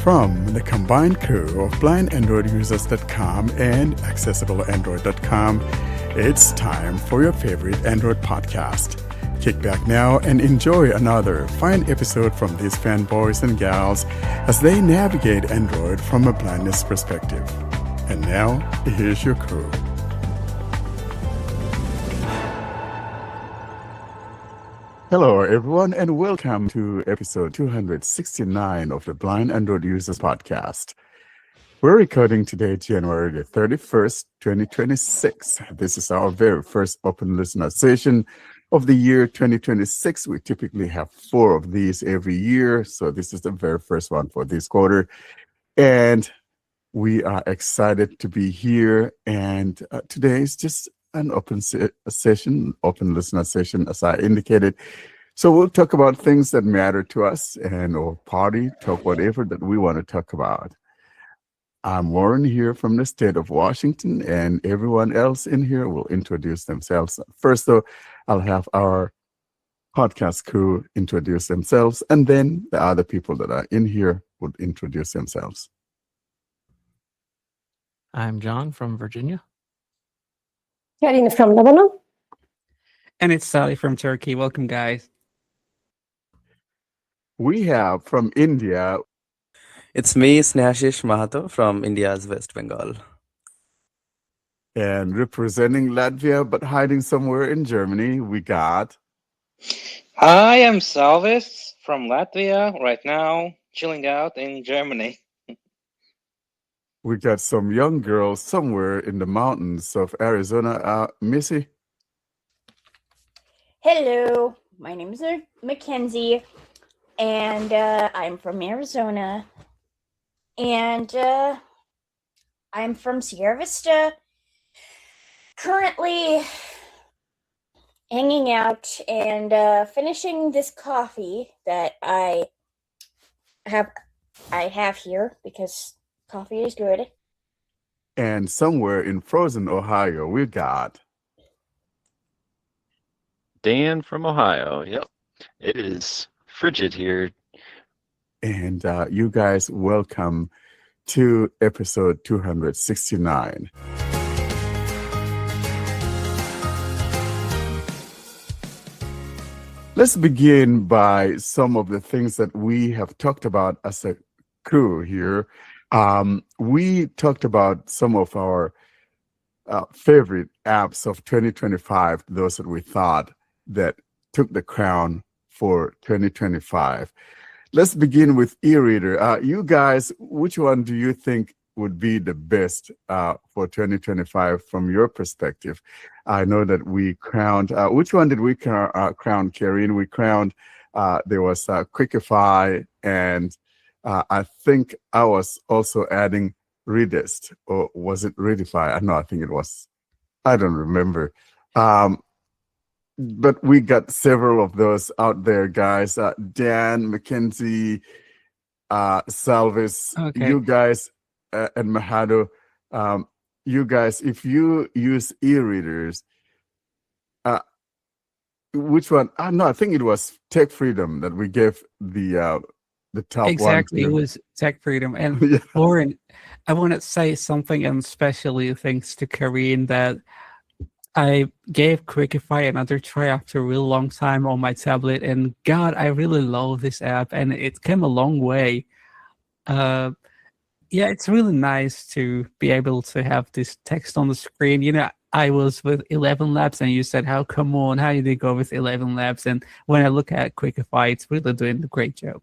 From the combined crew of blindandroidusers.com and accessibleandroid.com, it's time for your favorite Android podcast. Kick back now and enjoy another fine episode from these fanboys and gals as they navigate Android from a blindness perspective. And now, here's your crew. Hello, everyone, and welcome to episode 269 of the Blind Android Users Podcast. We're recording today, January the 31st, 2026. This is our very first open listener session of the year 2026. We typically have 4 of these every year, so this is the very first one for this quarter. And we are excited to be here. And today is just an open session, open listener session, as I indicated. So we'll talk about things that matter to us and or party, talk whatever that we want to talk about. I'm Warren here from the state of Washington, and everyone else in here will introduce themselves. First, though, I'll have our podcast crew introduce themselves, and then the other people that are in here would introduce themselves. I'm John from Virginia. Karina from Lebanon. And it's Sally from Turkey. Welcome, guys. We have from India. It's me, Snehashish Mahato from India's West Bengal. And representing Latvia, but hiding somewhere in Germany, we got... Hi, I'm Salvis from Latvia, right now chilling out in Germany. We got some young girls somewhere in the mountains of Arizona. Missy? Hello, my name is Mackenzie, and I'm from Arizona, and I'm from Sierra Vista, currently hanging out and finishing this coffee that I have here because coffee is good. And somewhere in frozen Ohio, we got... Dan from Ohio. Yep. It is frigid here. And you guys, welcome to episode 269. Let's begin by some of the things that we have talked about as a crew here. We talked about some of our favorite apps of 2025, those that we thought that took the crown for 2025. Let's begin with e-reader. You guys, which one do you think would be the best for 2025 from your perspective? I know that we crowned, which one did we crown, Karen? We crowned, there was Quickify, and I think I was also adding Readist, or was it Readify? No, I think it was. I don't remember. But we got several of those out there, guys. Dan, Mackenzie, Salvis, Okay. you guys, and Mahado. You guys, if you use e-readers, which one? No, I think it was Tech Freedom that we gave the top Exactly. one. It was Tech Freedom. And Yeah. Lauren, I want to say something, and especially thanks to Karine, that I gave Quickify another try after a real long time on my tablet. And God, I really love this app, and it came a long way. Yeah, it's really nice to be able to have this text on the screen. You know, I was with 11 Labs, and you said, how did they go with 11 Labs? And when I look at Quickify, it's really doing a great job.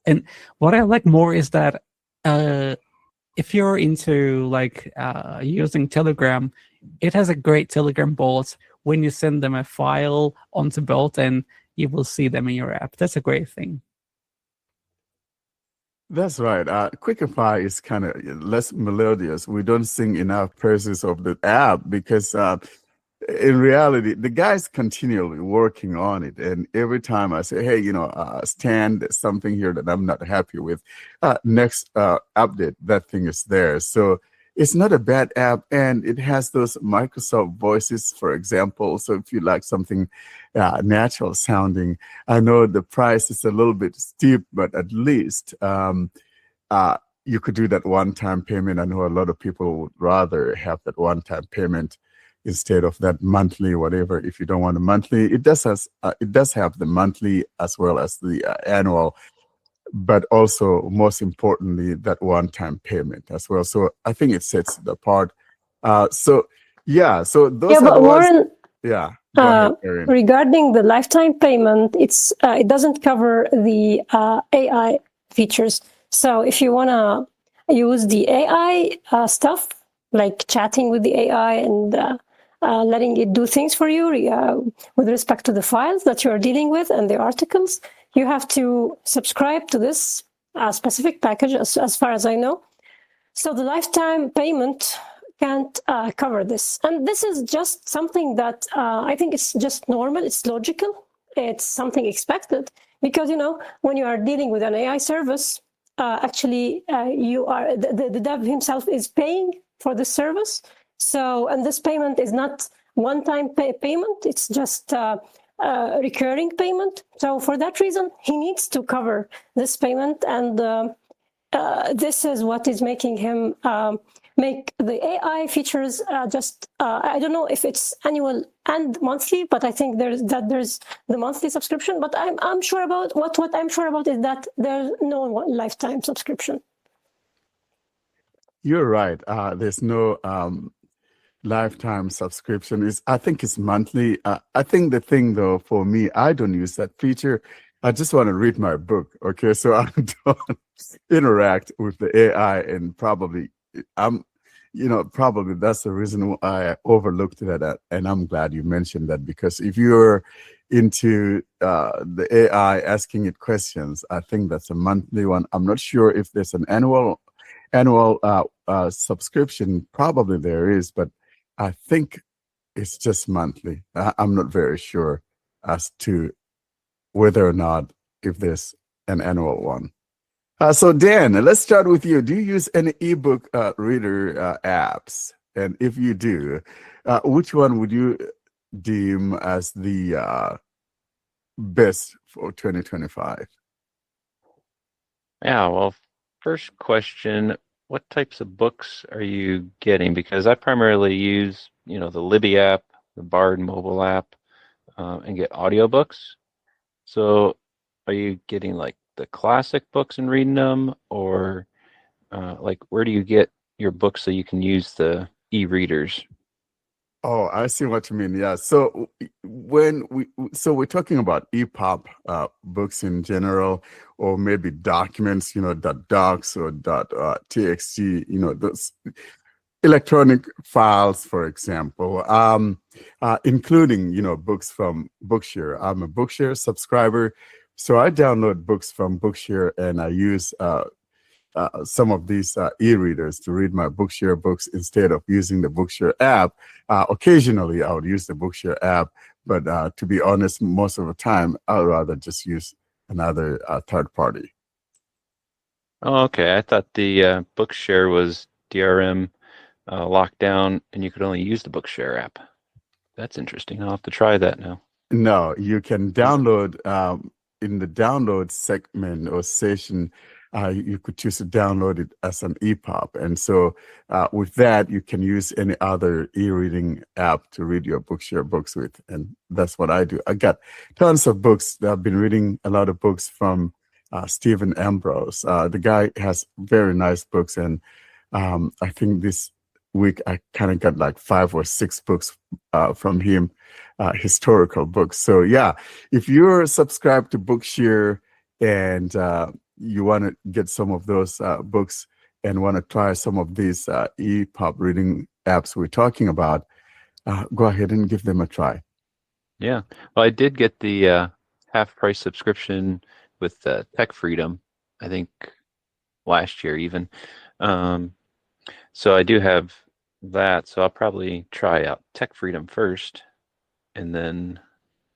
And what I like more is that if you're into like using Telegram, it has a great Telegram bot. When you send them a file onto bot, and you will see them in your app. That's a great thing. That's right. Quickify is kind of less melodious. We don't sing enough praises of the app because in reality, the guy's continually working on it. And every time I say, hey, Stan, there's something here that I'm not happy with, next update, that thing is there. So it's not a bad app, and it has those Microsoft voices, for example. So if you like something natural sounding, I know the price is a little bit steep, but at least you could do that one-time payment. I know a lot of people would rather have that one-time payment instead of that monthly, whatever. If you don't want a monthly, it does have the monthly as well as the annual, but also most importantly that one-time payment as well. So I think it sets it apart. So those are but the ones. Warren, Yeah, go ahead, Erin. regarding the lifetime payment, it doesn't cover the AI features. So if you want to use the AI stuff, like chatting with the AI and letting it do things for you with respect to the files that you are dealing with and the articles, you have to subscribe to this specific package, as far as I know. So the lifetime payment can't cover this. And this is just something that I think it's just normal, it's logical, it's something expected. Because, when you are dealing with an AI service, actually the dev himself is paying for the service. So, and this payment is not one-time payment, it's just recurring payment. So for that reason, he needs to cover this payment. And this is what is making him make the AI features I don't know if it's annual and monthly, but I think there's the monthly subscription. But I'm sure about what I'm sure about is that there's no lifetime subscription. You're right. There's no lifetime subscription. I think it's monthly. I think the thing though, for me, I don't use that feature. I just want to read my book. Okay, so I don't interact with the AI, and probably that's the reason why I overlooked that. And I'm glad you mentioned that, because if you're into the AI asking it questions, I think that's a monthly one. I'm not sure if there's an annual subscription. Probably there is, but I think it's just monthly. I'm not very sure as to whether or not if there's an annual one. So Dan, let's start with you. Do you use any ebook reader apps? And if you do, which one would you deem as the best for 2025? Yeah, well, first question, what types of books are you getting? Because I primarily use, the Libby app, the Bard mobile app, and get audiobooks. So are you getting like the classic books and reading them, or like where do you get your books so you can use the e-readers? Oh, I see what you mean. Yeah. So we're talking about EPUB books in general, or maybe documents, .docs or .txt, those electronic files, for example, including, books from Bookshare. I'm a Bookshare subscriber, so I download books from Bookshare, and I use some of these e-readers to read my Bookshare books instead of using the Bookshare app. Occasionally, I would use the Bookshare app, but to be honest, most of the time, I'd rather just use another third party. Oh, okay. I thought the Bookshare was DRM locked down, and you could only use the Bookshare app. That's interesting. I'll have to try that now. No, you can download in the download segment or session. You could choose to download it as an EPUB, and so with that, you can use any other e-reading app to read your Bookshare books with, and that's what I do. I got tons of books. I've been reading a lot of books from Stephen Ambrose. The guy has very nice books, and I think this week I kind of got like 5 or 6 books from him, historical books. So yeah, if you're subscribed to Bookshare and you want to get some of those books and want to try some of these EPUB reading apps we're talking about, go ahead and give them a try. Yeah. Well, I did get the half-price subscription with Tech Freedom, I think last year even. So I do have that. So I'll probably try out Tech Freedom first and then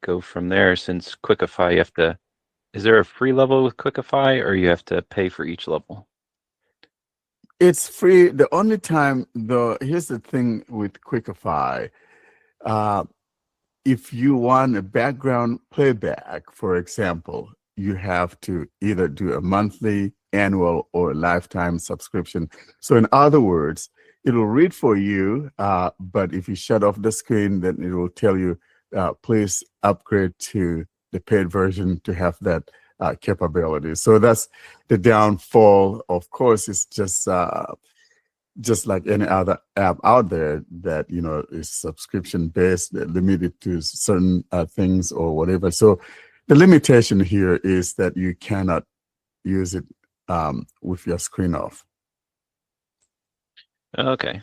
go from there. Since Quickify, is there a free level with Quickify, or you have to pay for each level? It's free. The only time, though, here's the thing with Quickify. If you want a background playback, for example, you have to either do a monthly, annual, or lifetime subscription. So in other words, it will read for you, but if you shut off the screen, then it will tell you, please upgrade to the paid version to have that capability. So that's the downfall. Of course, it's just like any other app out there that is subscription based, limited to certain things or whatever. So the limitation here is that you cannot use it with your screen off. Okay,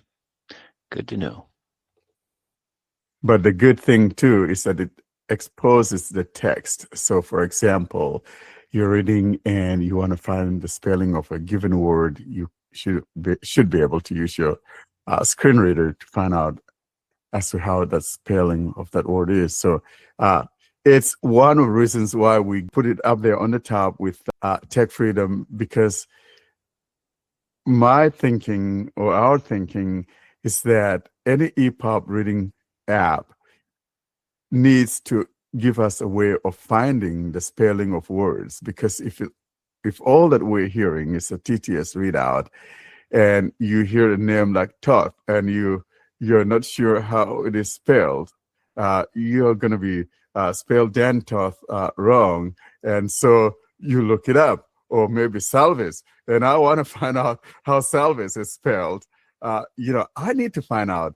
good to know. But the good thing too is that it exposes the text. So for example, you're reading and you want to find the spelling of a given word, you should be able to use your screen reader to find out as to how the spelling of that word is. So it's one of the reasons why we put it up there on the top with tech freedom, because my thinking or our thinking is that any EPUB reading app needs to give us a way of finding the spelling of words, because if all that we're hearing is a TTS readout and you hear a name like Toth and you're not sure how it is spelled, you're going to be spelled Dan Toth wrong, and so you look it up. Or maybe Salvis, and I want to find out how Salvis is spelled. I need to find out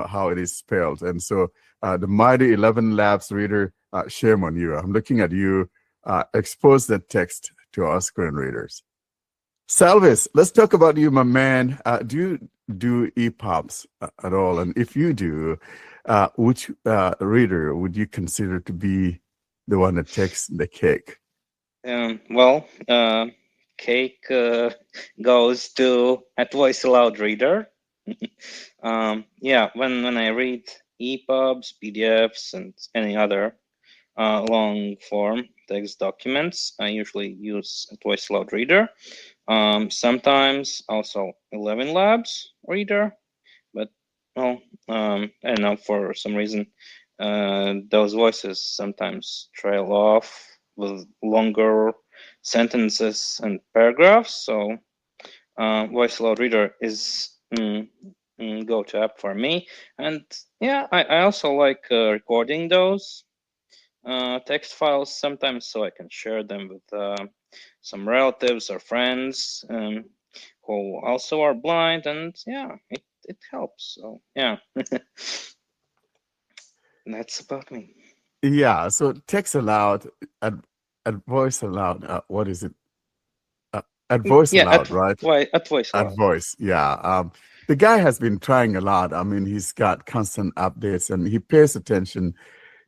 how it is spelled. And so the mighty 11 Labs reader, shame on you. I'm looking at you. Expose that text to our screen readers. Salvis, let's talk about you, my man. Do you do EPUBs at all? And if you do, which reader would you consider to be the one that takes the cake? Cake goes to at voice aloud reader. When I read EPUBs, PDFs, and any other long form text documents, I usually use at voice aloud reader. Sometimes also 11 Labs reader, but I don't know, for some reason those voices sometimes trail off with longer sentences and paragraphs. So voice aloud reader is go-to app for me. And yeah, I also like recording those text files sometimes so I can share them with some relatives or friends who also are blind, and yeah, it helps. So yeah, that's about me. Yeah, so text aloud, at voice aloud, what is it? At voice aloud, right? At voice aloud. At voice, yeah. The guy has been trying a lot. I mean, he's got constant updates and he pays attention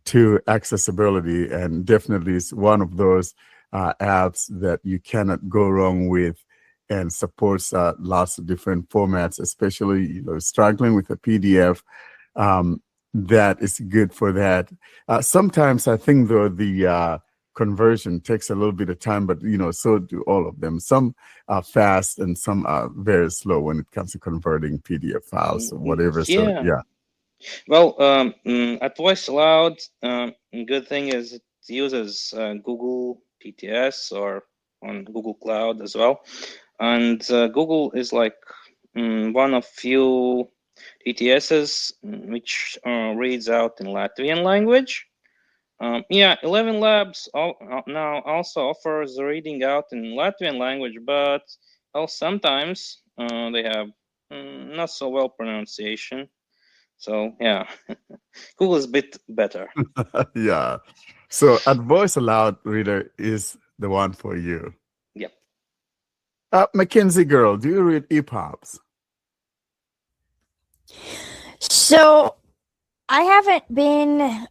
to accessibility, and definitely is one of those apps that you cannot go wrong with, and supports lots of different formats, especially struggling with a PDF. That is good for that. Sometimes I think though the conversion takes a little bit of time, but so do all of them. Some are fast and some are very slow when it comes to converting PDF files or whatever. Yeah. So yeah. Well, at voice aloud, good thing is it uses Google TTS or on Google Cloud as well, and Google is like one of few TTSs which reads out in Latvian language. 11 Labs now also offers reading out in Latvian language, but sometimes they have not so well pronunciation. So yeah, Google is a bit better. Yeah. So at voice aloud reader is the one for you. Yep. Mackenzie girl, do you read EPUBs? So I haven't been.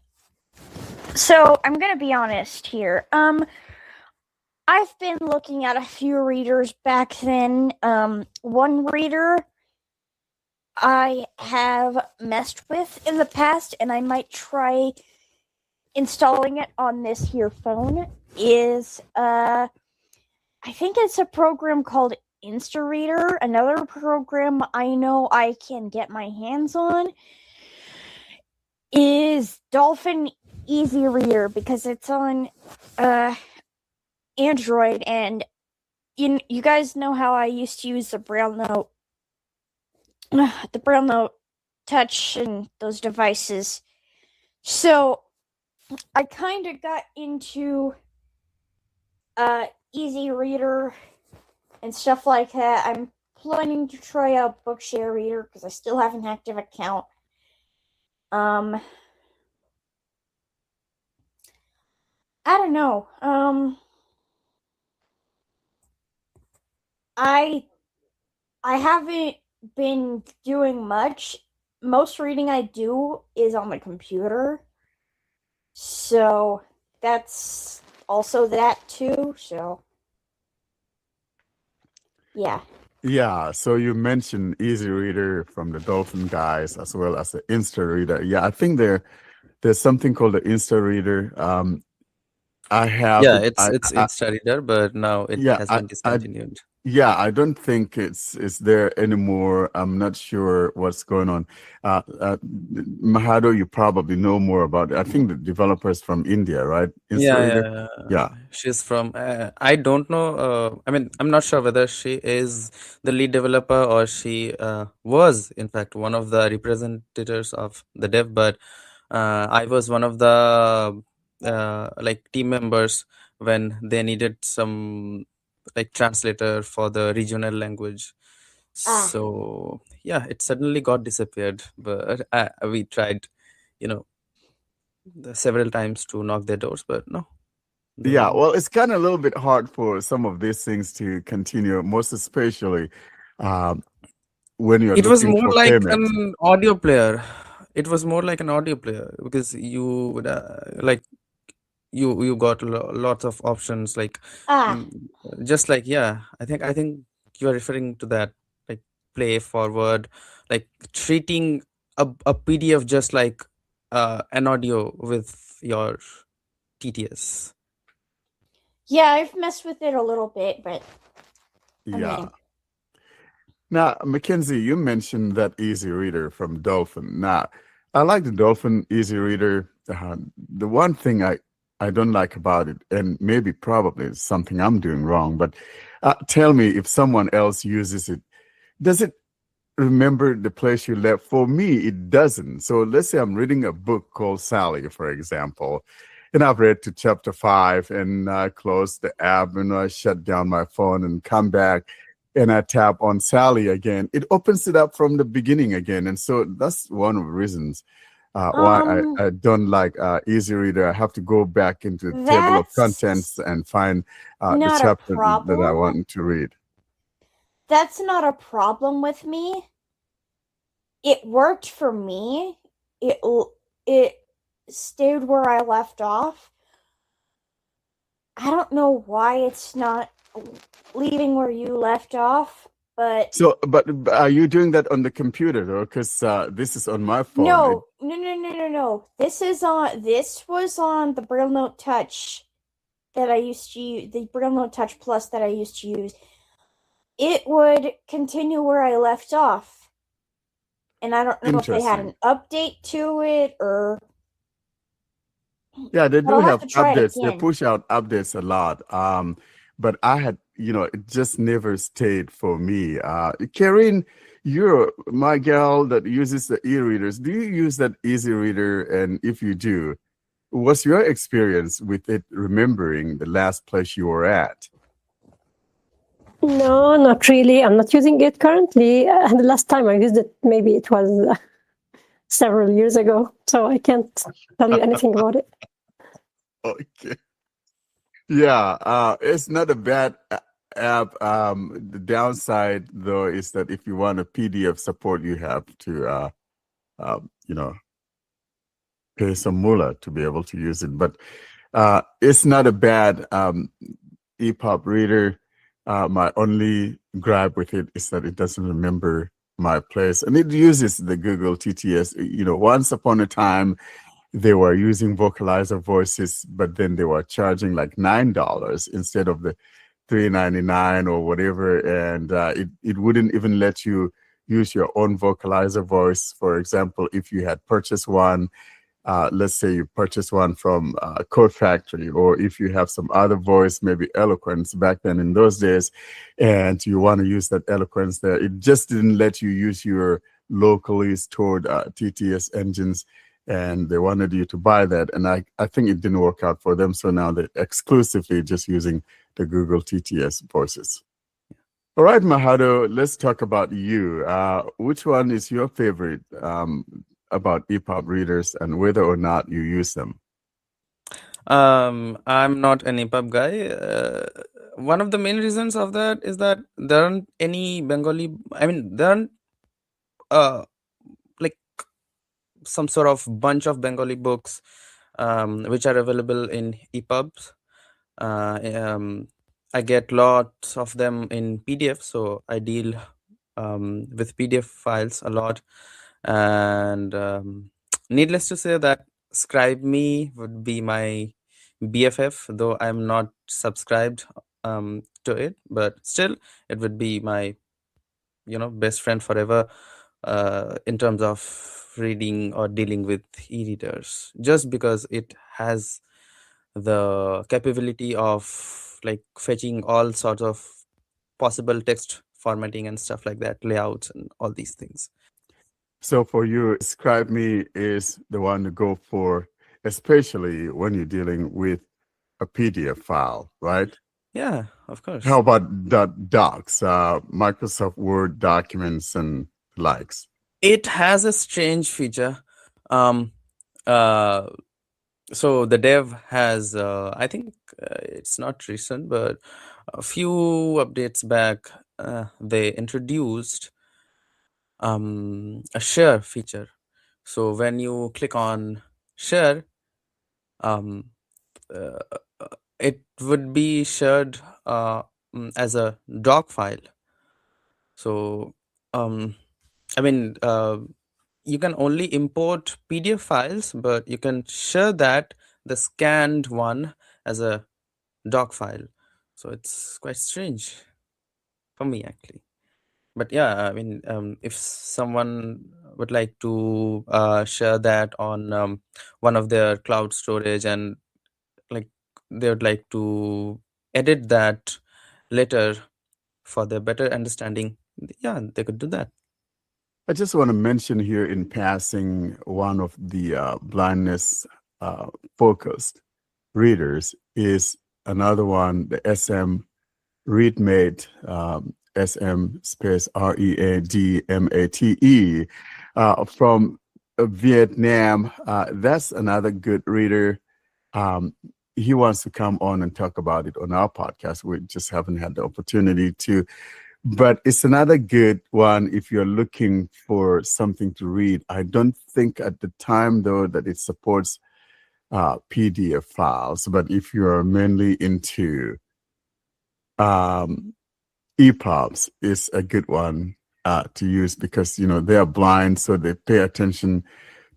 So I'm gonna be honest here. I've been looking at a few readers back then. One reader I have messed with in the past, and I might try installing it on this here phone, is I think it's a program called InstaReader. Another program I know I can get my hands on is Dolphin Easy Reader, because it's on Android, and you guys know how I used to use the Braille Note Touch and those devices. So I kind of got into Easy Reader and stuff like that. I'm planning to try out Bookshare Reader because I still have an active account. I don't know. I haven't been doing much. Most reading I do is on the computer. So that's also that too. So yeah. Yeah, so you mentioned Easy Reader from the Dolphin guys as well as the Insta Reader. Yeah, I think there's something called the Insta Reader. I have Yeah, it. it's Insta Reader, but now it Yeah, has been discontinued. yeah, I don't think it's there anymore. I'm not sure what's going on. Mahado, you probably know more about it. I think the developers from India, right? Insta Reader. Yeah. She's from. I don't know. I mean, I'm not sure whether she is the lead developer or she was, in fact, one of the representatives of the dev. But I was one of the like team members when they needed some like translator for the regional language. So yeah, it suddenly got disappeared. But we tried, you know, several times to knock their doors, but no. Yeah, well, it's kind of a little bit hard for some of these things to continue, most especially when you're It was looking more for like payment. an audio player. It was more like an audio player because you would like you got lots of options like mm, just like I think you are referring to that, like play forward, like treating a PDF just like an audio with your TTS. Yeah, I've messed with it a little bit, but Yeah. Now, Mackenzie, you mentioned that Easy Reader from Dolphin. Now, I like the Dolphin Easy Reader. The one thing I don't like about it, and maybe probably it's something I'm doing wrong, but tell me if someone else uses it, does it remember the place you left? For me, it doesn't. So let's say I'm reading a book called Sally, for example, and I've read to chapter 5 and I close the app and I shut down my phone and come back and I tap on Sally again. It opens it up from the beginning again. And so that's one of the reasons why I don't like Easy Reader. I have to go back into the table of contents and find the chapter that I want to read. That's not a problem with me. It worked for me. It stayed where I left off. I don't know why it's not leaving where you left off, but but are you doing that on the computer though? Because this is on my phone. No. This was on the Braille Note Touch that I used to use, the Braille Note Touch Plus that I used to use. It would continue where I left off, and I don't know if they had an update to it or. Yeah, they do have updates. They push out updates a lot. But I had, it just never stayed for me. Karen, you're my gal that uses the e-readers. Do you use that Easy Reader? And if you do, what's your experience with it remembering the last place you were at? No, not really. I'm not using it currently. The last time I used it, maybe it was several years ago. So I can't tell you anything about it. Okay. Yeah, it's not a bad app. The downside, though, is that if you want a PDF support, you have to, pay some moolah to be able to use it. But it's not a bad EPUB reader. My only gripe with it is that it doesn't remember my place, and it uses the Google TTS. Once upon a time, they were using vocalizer voices, but then they were charging like $9 instead of the $3.99 or whatever, and it wouldn't even let you use your own vocalizer voice. For example, if you had purchased one, let's say you purchase one from Code Factory, or if you have some other voice, maybe Eloquence back then in those days, and you want to use that Eloquence there, it just didn't let you use your locally stored TTS engines, and they wanted you to buy that. And I think it didn't work out for them. So now they're exclusively just using the Google TTS voices. All right, Mahado, let's talk about you. Which one is your favorite about EPUB readers and whether or not you use them? I'm not an EPUB guy. One of the main reasons of that is that there aren't any Bengali. I mean, there aren't like some sort of bunch of Bengali books which are available in EPUBs. I get lots of them in PDF, so I deal with PDF files a lot. And needless to say that ScribeMe would be my BFF, though I'm not subscribed to it, but still it would be my best friend forever in terms of reading or dealing with e-readers, just because it has the capability of like fetching all sorts of possible text formatting and stuff like that, layouts and all these things. So for you, ScribeMe is the one to go for, especially when you're dealing with a PDF file, right? Yeah, of course. How about docs, Microsoft Word documents and likes? It has a strange feature. So the dev has, I think it's not recent, but a few updates back, they introduced a share feature. So when you click on share, it would be shared as a doc file. So I mean, you can only import PDF files, but you can share that, the scanned one, as a doc file. So it's quite strange for me, actually. But yeah, I mean, if someone would like to share that on one of their cloud storage, and like they would like to edit that later for their better understanding, yeah, they could do that. I just want to mention here in passing one of the blindness focused readers is another one, the SM ReadMate, SM space READMATE from Vietnam. That's another good reader. He wants to come on and talk about it on our podcast. We just haven't had the opportunity to. But it's another good one if you're looking for something to read. I don't think at the time, though, that it supports PDF files. But if you're mainly into EPUBs, it's a good one to use because, they are blind, so they pay attention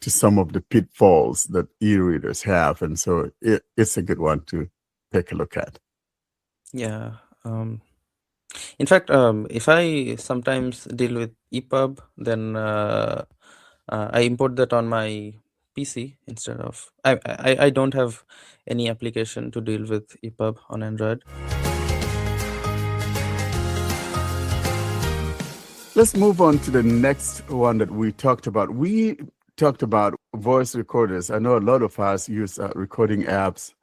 to some of the pitfalls that e-readers have. And so it's a good one to take a look at. Yeah. In fact, if I sometimes deal with EPUB, then I import that on my PC instead of. I don't have any application to deal with EPUB on Android. Let's move on to the next one that we talked about. We talked about voice recorders. I know a lot of us use recording apps.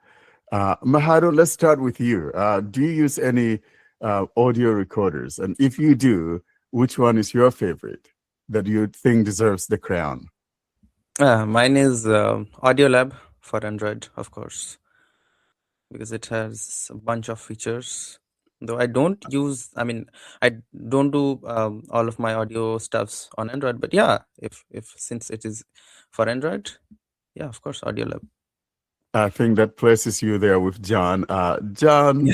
Mahado, let's start with you. Do you use any audio recorders? And if you do, which one is your favorite that you think deserves the crown? Mine is Audiolab for Android, of course, because it has a bunch of features. Though I don't use, I don't do all of my audio stuffs on Android. But yeah, if since it is for Android, yeah, of course, Audiolab. I think that places you there with John. John,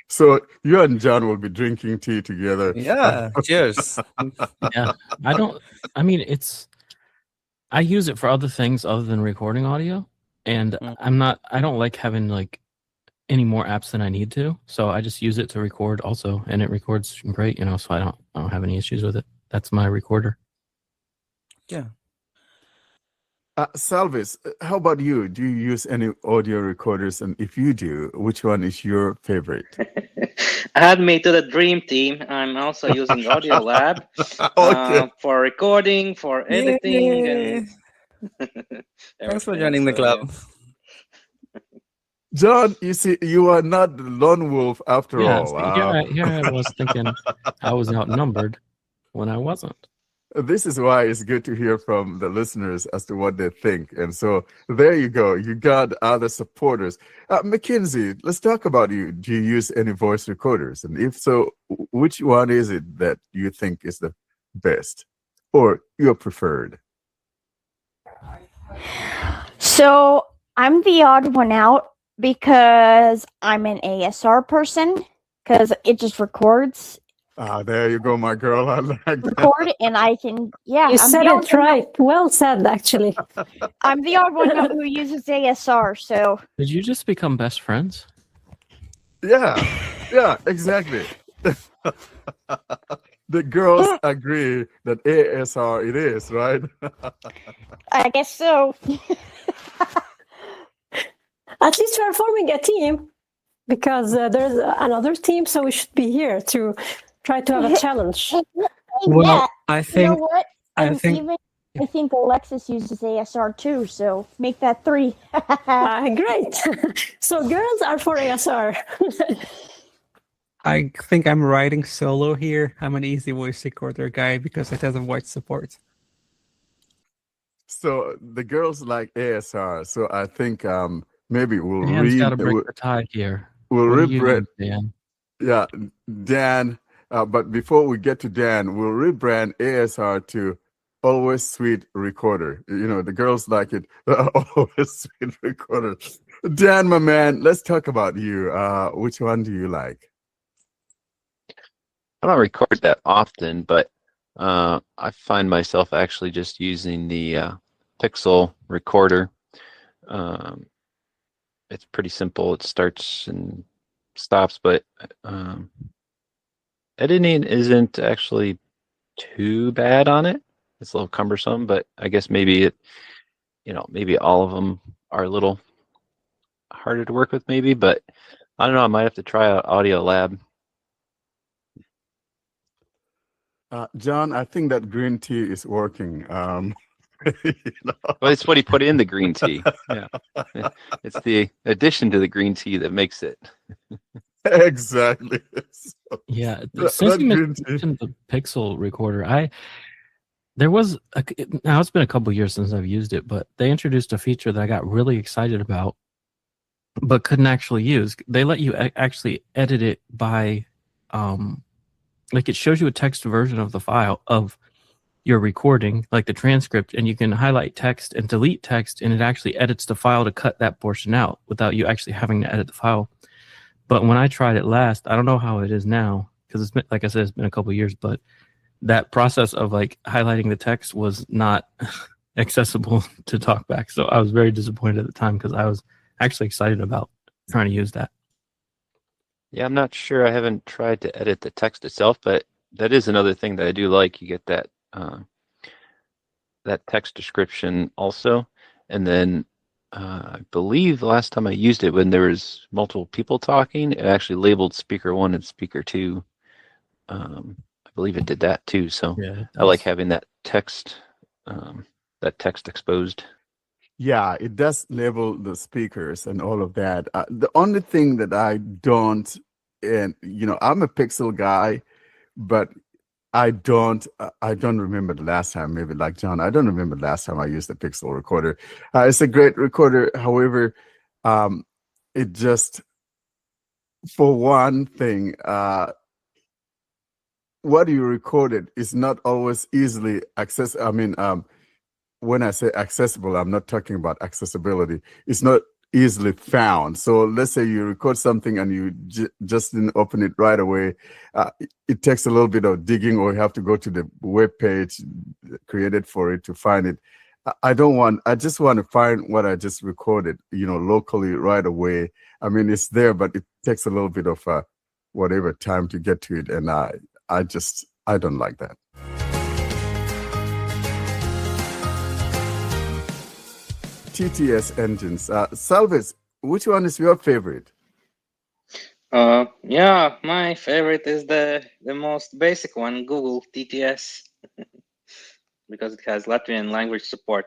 so you and John will be drinking tea together. Yeah, cheers. Yeah, I use it for other things other than recording audio, and I don't like having like any more apps than I need to, so I just use it to record also, and it records great, so I don't have any issues with it. That's my recorder. Yeah. Salvis, how about you? Do you use any audio recorders? And if you do, which one is your favorite? Add me to the dream team. I'm also using Audio Lab Okay. for recording, for editing, Yay. and Thanks for everything. joining the So, club. yeah. John, you see, you are not the lone wolf after Yeah, all. see, here I was thinking I was outnumbered when I wasn't. This is why it's good to hear from the listeners as to what they think. And so there you go. You got other supporters. Mackenzie, let's talk about you. Do you use any voice recorders? And if so, which one is it that you think is the best or your preferred? So I'm the odd one out because I'm an ASR person because it just records. There you go, my girl. I like that. Record and I can, yeah. You I'm said the odd it one out. right. Well said, actually. I'm the odd one out who uses ASR, so. Did you just become best friends? Yeah, exactly. The girls agree that ASR it is, right? I guess so. At least we are forming a team because there's another team, so we should be here to try to have a challenge. Well, Yeah, I you think know what? I And think even I think Alexis uses ASR too, so make that 3. Great. So girls are for ASR. I think I'm riding solo here. I'm an easy voice recorder guy because it has a voice support. So the girls like ASR. So I think maybe we'll Dan's got to break the tie here. we'll What do you rebrand. use, Dan? Yeah, Dan. But before we get to Dan, we'll rebrand ASR to Always Sweet Recorder. You know, the girls like it. Always Sweet Recorder. Dan, my man, let's talk about you. Which one do you like? I don't record that often, but I find myself actually just using the Pixel recorder. It's pretty simple. It starts and stops, but editing isn't actually too bad on it. It's a little cumbersome, but I guess maybe maybe all of them are a little harder to work with, maybe. But I don't know. I might have to try out Audio Lab. John, I think that green tea is working. Well, it's what he put in the green tea. Yeah, it's the addition to the green tea that makes it. Exactly. Yeah, That since you green tea. mentioned the Pixel recorder, now it's been a couple years since I've used it, but they introduced a feature that I got really excited about, but couldn't actually use. They let you actually edit it by, like it shows you a text version of the file of your recording, like the transcript, and you can highlight text and delete text, and it actually edits the file to cut that portion out without you actually having to edit the file. But when I tried it last, I don't know how it is now, because it's been, like I said, it's been a couple years, but that process of like highlighting the text was not accessible to TalkBack. So I was very disappointed at the time because I was actually excited about trying to use that. Yeah, I'm not sure. I haven't tried to edit the text itself, but that is another thing that I do like. You get that that text description also, and then I believe the last time I used it, when there was multiple people talking, it actually labeled speaker 1 and speaker 2. I believe it did that too. So Yeah, I like having that text exposed. Yeah, it does label the speakers and all of that. The only thing that I don't, and I'm a Pixel guy, but I don't remember the last time. Maybe like John, I don't remember the last time I used a Pixel recorder. It's a great recorder. However, it just, for one thing, what you recorded is not always easily accessible. I mean, when I say accessible, I'm not talking about accessibility. It's not easily found. So let's say you record something and you just didn't open it right away. It takes a little bit of digging, or you have to go to the web page created for it to find it. I just want to find what I just recorded, locally right away. I mean, it's there, but it takes a little bit of whatever time to get to it. And I don't like that. TTS Engines. Salvis, which one is your favorite? Yeah, my favorite is the most basic one, Google TTS, because it has Latvian language support,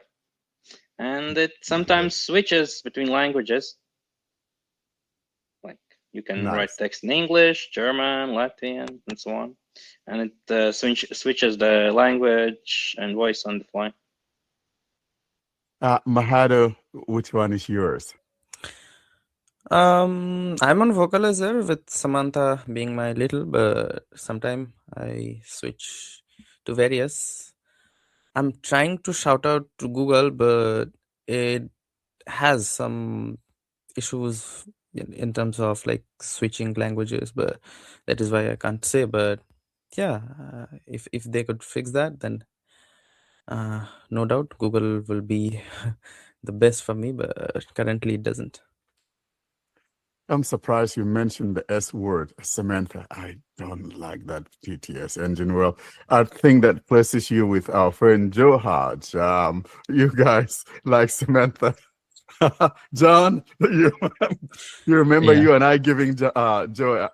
and it sometimes switches between languages. Like you can write Nice. text in English, German, Latvian, and so on, and it switches the language and voice on the fly. Mahado, which one is yours? I'm on vocalizer with Samantha being my little, but sometime I switch to various. I'm trying to shout out to Google, but it has some issues in terms of like switching languages, but that is why I can't say. But yeah, if they could fix that, then no doubt Google will be the best for me, but currently it doesn't. I'm surprised you mentioned the S word, Samantha. I don't like that TTS engine. Well, I think that places you with our friend Joe Hodge. You guys like Samantha. John, you remember Yeah. you and I giving Joe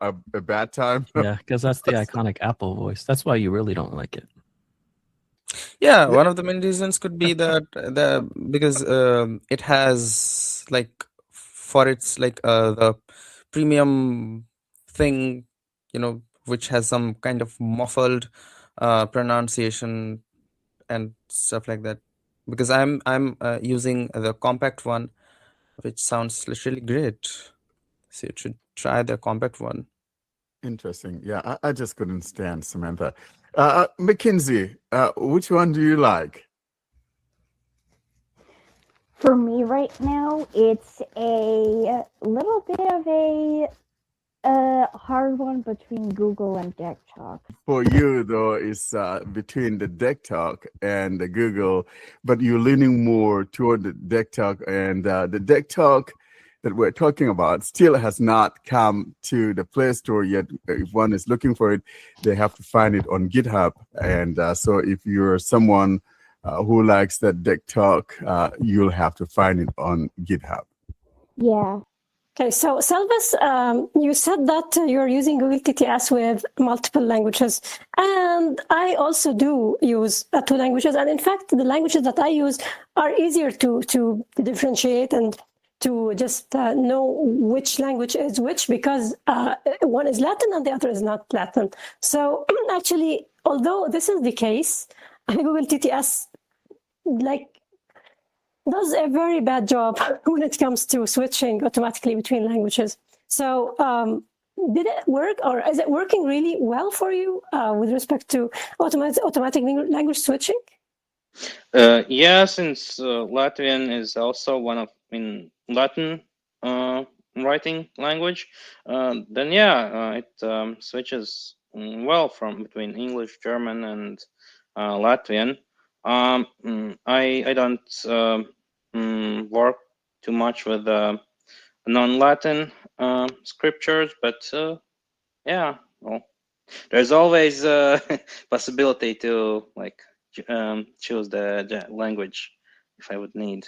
a bad time? Yeah, because that's the iconic Apple voice. That's why you really don't like it. Yeah, one of the main reasons could be that because it has like for its like the premium thing, which has some kind of muffled pronunciation and stuff like that. Because I'm using the compact one, which sounds literally great. So you should try the compact one. Interesting. Yeah, I just couldn't stand Samantha. Mackenzie, which one do you like? For me right now, it's a little bit of a hard one between Google and Deck Talk. For you, though, is between the Deck Talk and the Google, but you're leaning more toward the Deck Talk, and the Deck Talk that we're talking about still has not come to the Play Store yet. If one is looking for it, they have to find it on GitHub. And so if you're someone who likes that Deck Talk, you'll have to find it on GitHub. Yeah. Okay, so Salvis, you said that you're using Google TTS with multiple languages, and I also do use 2 languages. And in fact, the languages that I use are easier to differentiate and to just know which language is which, because one is Latin and the other is not Latin. So actually, although this is the case, Google TTS does a very bad job when it comes to switching automatically between languages. So did it work, or is it working really well for you with respect to automatic language switching? Yeah, since Latvian is also one of Latin writing language, then yeah, it switches well from between English, German, and Latvian. I don't work too much with non-Latin scriptures, but yeah, well, there's always a possibility to choose the language if I would need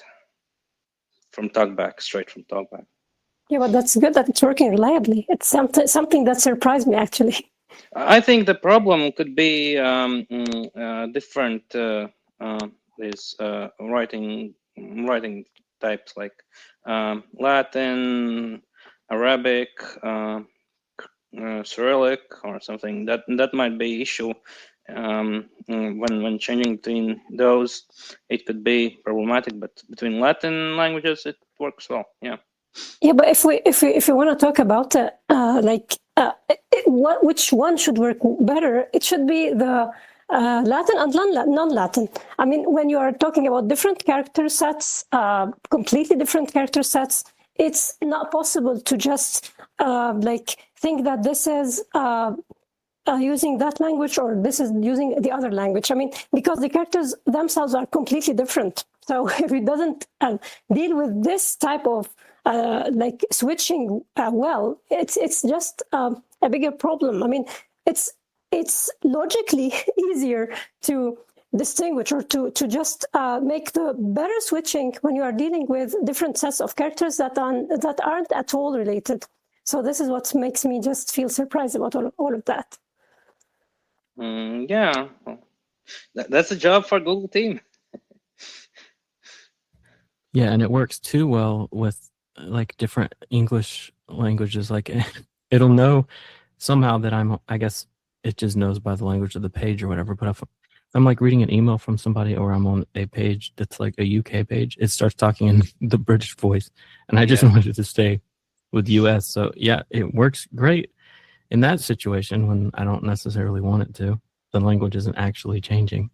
from TalkBack, straight from TalkBack. Yeah, but that's good that it's working reliably. It's something that surprised me, actually. I think the problem could be different these writing types like Latin, Arabic, Cyrillic, or something. That might be issue. When changing between those, it could be problematic. But between Latin languages, it works well. Yeah. Yeah, but if we want to talk about which one should work better, it should be the Latin and non-Latin. I mean, when you are talking about different character sets, completely different character sets, it's not possible to just think that this is using that language or this is using the other language. I mean, because the characters themselves are completely different. So if it doesn't deal with this type of switching well, it's just a bigger problem. I mean, it's logically easier to distinguish or to just make the better switching when you are dealing with different sets of characters that aren't at all related. So this is what makes me just feel surprised about all of that. Yeah, that's a job for Google team. Yeah, and it works too well with like different English languages. Like it'll know somehow that I guess it just knows by the language of the page or whatever. But if I'm like reading an email from somebody or I'm on a page that's like a UK page, it starts talking in the British voice. And I just wanted to stay with US. So yeah, it works great in that situation when I don't necessarily want it to. The language isn't actually changing.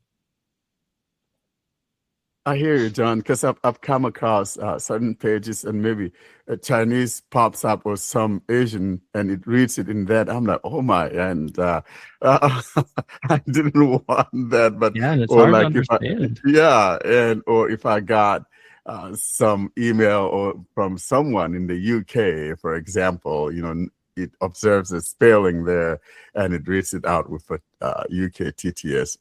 I hear you, John, because I've come across certain pages and maybe a Chinese pops up or some Asian and it reads it in that. I'm like, oh my, and I didn't want that, but yeah, and it's or hard like to if I, understand. yeah, and or if I got some email or from someone in the UK, for example, it observes the spelling there and it reads it out with a UK TTS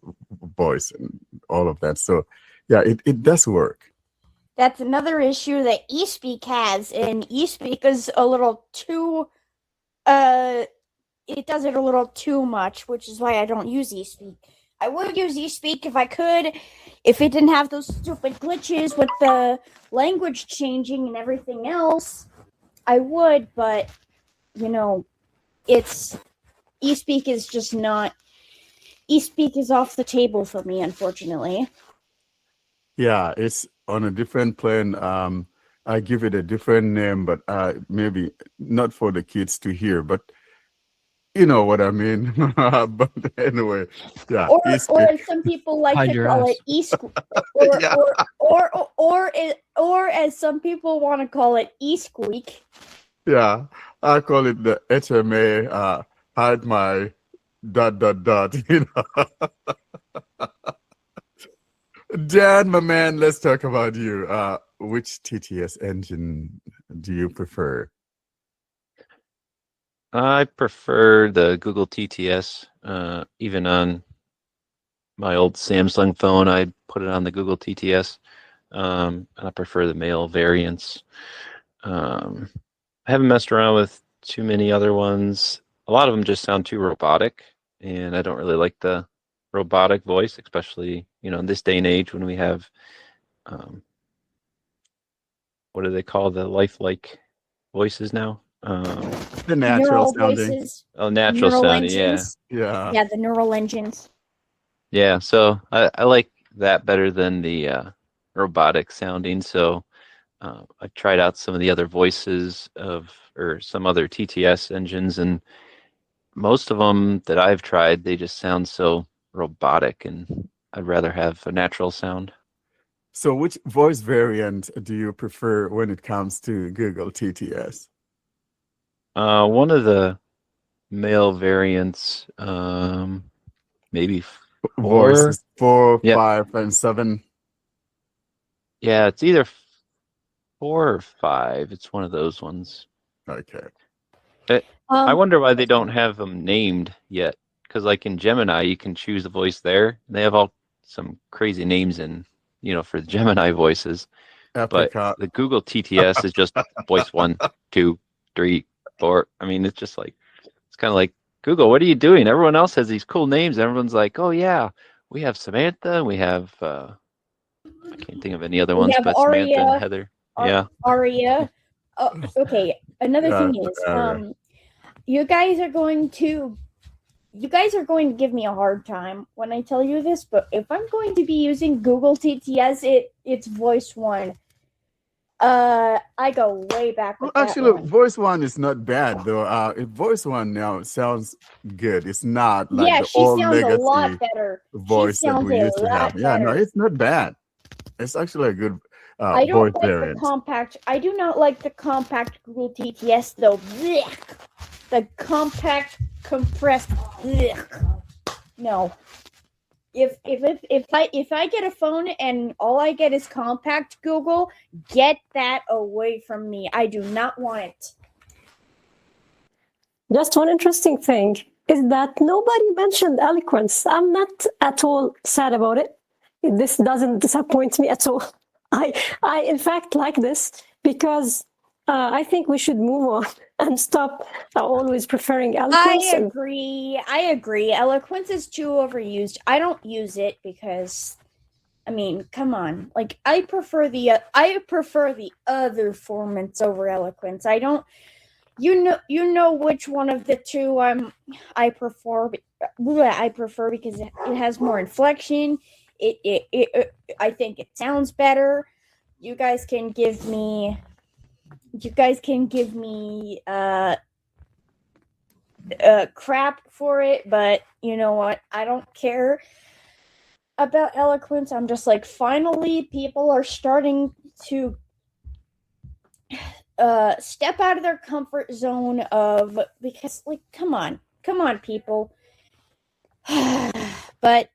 voice and all of that. So. Yeah, it does work. That's another issue that eSpeak has, and eSpeak is a little too, it does it a little too much, which is why I don't use eSpeak. I would use eSpeak if I could, if it didn't have those stupid glitches with the language changing and everything else. I would, but, eSpeak is just not, eSpeak is off the table for me, unfortunately. Yeah, it's on a different plane. I give it a different name, but maybe not for the kids to hear, but you know what I mean. But anyway, yeah. Or as some people like to call it or as some people want to call it eSqueak. Yeah, I call it the HMA. Hide my ... Dan, my man, let's talk about you. Which TTS engine do you prefer? I prefer the Google TTS. Even on my old Samsung phone, I put it on the Google TTS. And I prefer the male variants. I haven't messed around with too many other ones. A lot of them just sound too robotic, and I don't really like the robotic voice, especially in this day and age when we have what do they call the lifelike voices now? The natural sounding. Voices. Oh, natural sounding. Engines. Yeah. The neural engines. Yeah, so I like that better than the robotic sounding. So I've tried out some of the other voices or some other TTS engines, and most of them that I've tried, they just sound so robotic, and I'd rather have a natural sound. So which voice variant do you prefer when it comes to Google TTS? One of the male variants, maybe Voices 4, Yep. 5, and 7. Yeah, it's either 4 or 5. It's one of those ones. Okay. I wonder why they don't have them named yet. Because like in Gemini, you can choose a voice there. They have all some crazy names for the Gemini voices. Apricot. But the Google TTS is just voice 1, 2, 3, 4. I mean, it's just like, it's kind of like, Google, what are you doing? Everyone else has these cool names. Everyone's like, oh yeah, we have Samantha. We have, I can't think of any other ones, but Aria, Samantha and Heather. Aria. Oh, okay. Another thing is, you guys are going to give me a hard time when I tell you this, but if I'm going to be using Google TTS, it's voice 1. I go way back with actually, voice 1 is not bad though. Voice 1 now sounds good. It's not like the old legacy a lot better. voice that we used to have. Yeah, no, it's not bad. It's actually a good voice variant. I do not like the compact Google TTS though. Blech. The compact compressed. Blech. No. If I get a phone and all I get is compact Google, get that away from me. I do not want it. Just one interesting thing is that nobody mentioned eloquence. I'm not at all sad about it. this doesn't disappoint me at all. I in fact like this because I think we should move on and stop always preferring eloquence. I agree. Eloquence is too overused. I don't use it because, I mean, come on. Like, I prefer the other formats over eloquence. I don't. You know which one of the two I prefer. I prefer because it has more inflection. I think it sounds better. You guys can give me crap for it, but you know what? I don't care about eloquence. I'm just like, finally, people are starting to step out of their comfort zone because, like, come on, people. But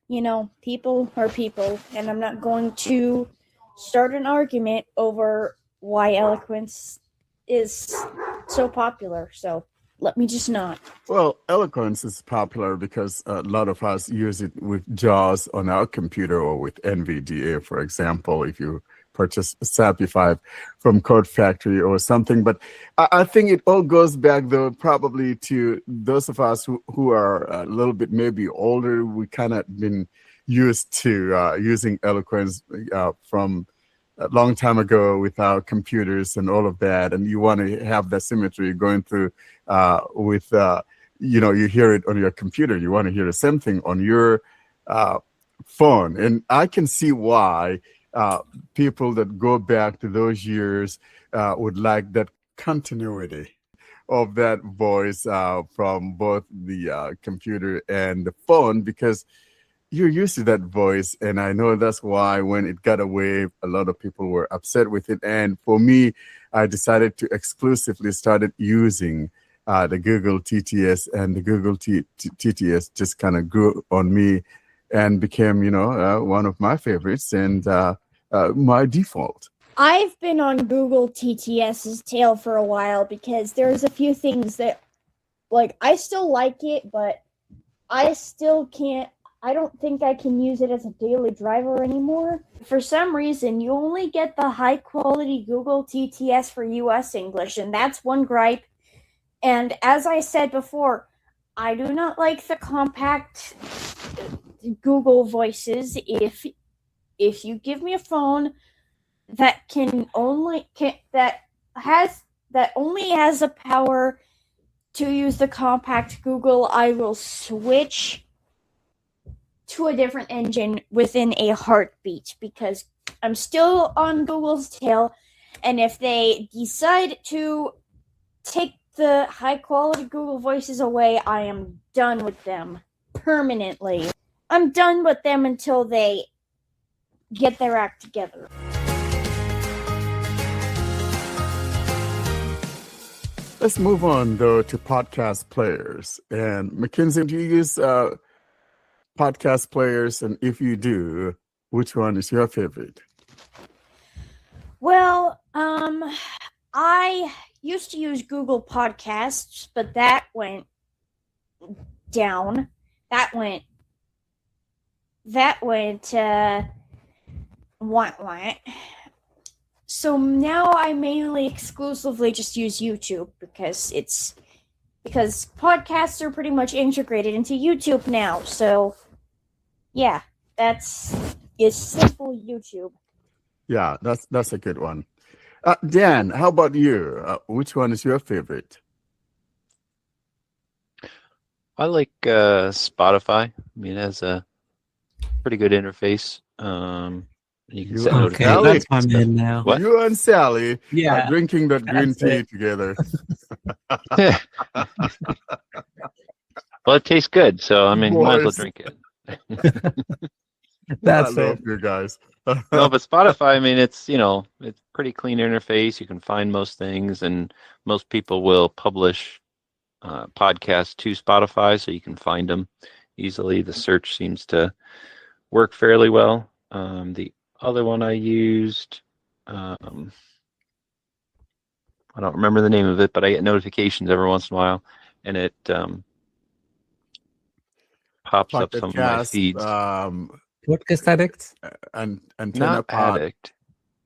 people are people, and I'm not going to start an argument over why eloquence is so popular. So let me just not. Well, eloquence is popular because a lot of us use it with JAWS on our computer or with NVDA, for example, if you purchase SAPI 5 from Code Factory or something. But I think it all goes back, though, probably to those of us who are a little bit maybe older. We kind of been used to using eloquence from a long time ago with our computers and all of that. And you want to have that symmetry going through with, you hear it on your computer. You want to hear the same thing on your phone. And I can see why people that go back to those years would like that continuity of that voice from both the computer and the phone, because you're used to that voice. And I know that's why when it got away, a lot of people were upset with it. And for me, I decided to exclusively started using the Google TTS, and the Google TTS just kind of grew on me and became, one of my favorites and my default. I've been on Google TTS's tail for a while because there's a few things that, like, I still like it, but I still can't. I don't think I can use it as a daily driver anymore. For some reason, you only get the high-quality Google TTS for US English, and that's one gripe. And as I said before, I do not like the compact Google voices. If you give me a phone that only has the power to use the compact Google, I will switch to a different engine within a heartbeat, because I'm still on Google's tail. And if they decide to take the high quality Google voices away, I am done with them permanently. I'm done with them until they get their act together. Let's move on, though, to podcast players. And Mackenzie, do you use podcast players? And if you do, which one is your favorite? Well, I used to use Google Podcasts, but that went down. That went So now I mainly exclusively just use YouTube because podcasts are pretty much integrated into YouTube now. So yeah, it's simple YouTube. Yeah, that's a good one. Dan, how about you? Which one is your favorite? I like Spotify. I mean, it has a pretty good interface. You can set notifications. That's my man now. What? You and Sally Yeah, are drinking that green tea it. together. Well, it tastes good, so I mean, you might as well Boys. drink it. That's I love it. you guys. No, but Spotify, I mean, it's pretty clean interface. You can find most things, and most people will publish podcasts to Spotify, so you can find them easily. The search seems to work fairly well. The other one I used, I don't remember the name of it, but I get notifications every once in a while, and it pops up Pocket some of my Cast, feeds. Podcast Addict? And Not AntennaPod. Addict.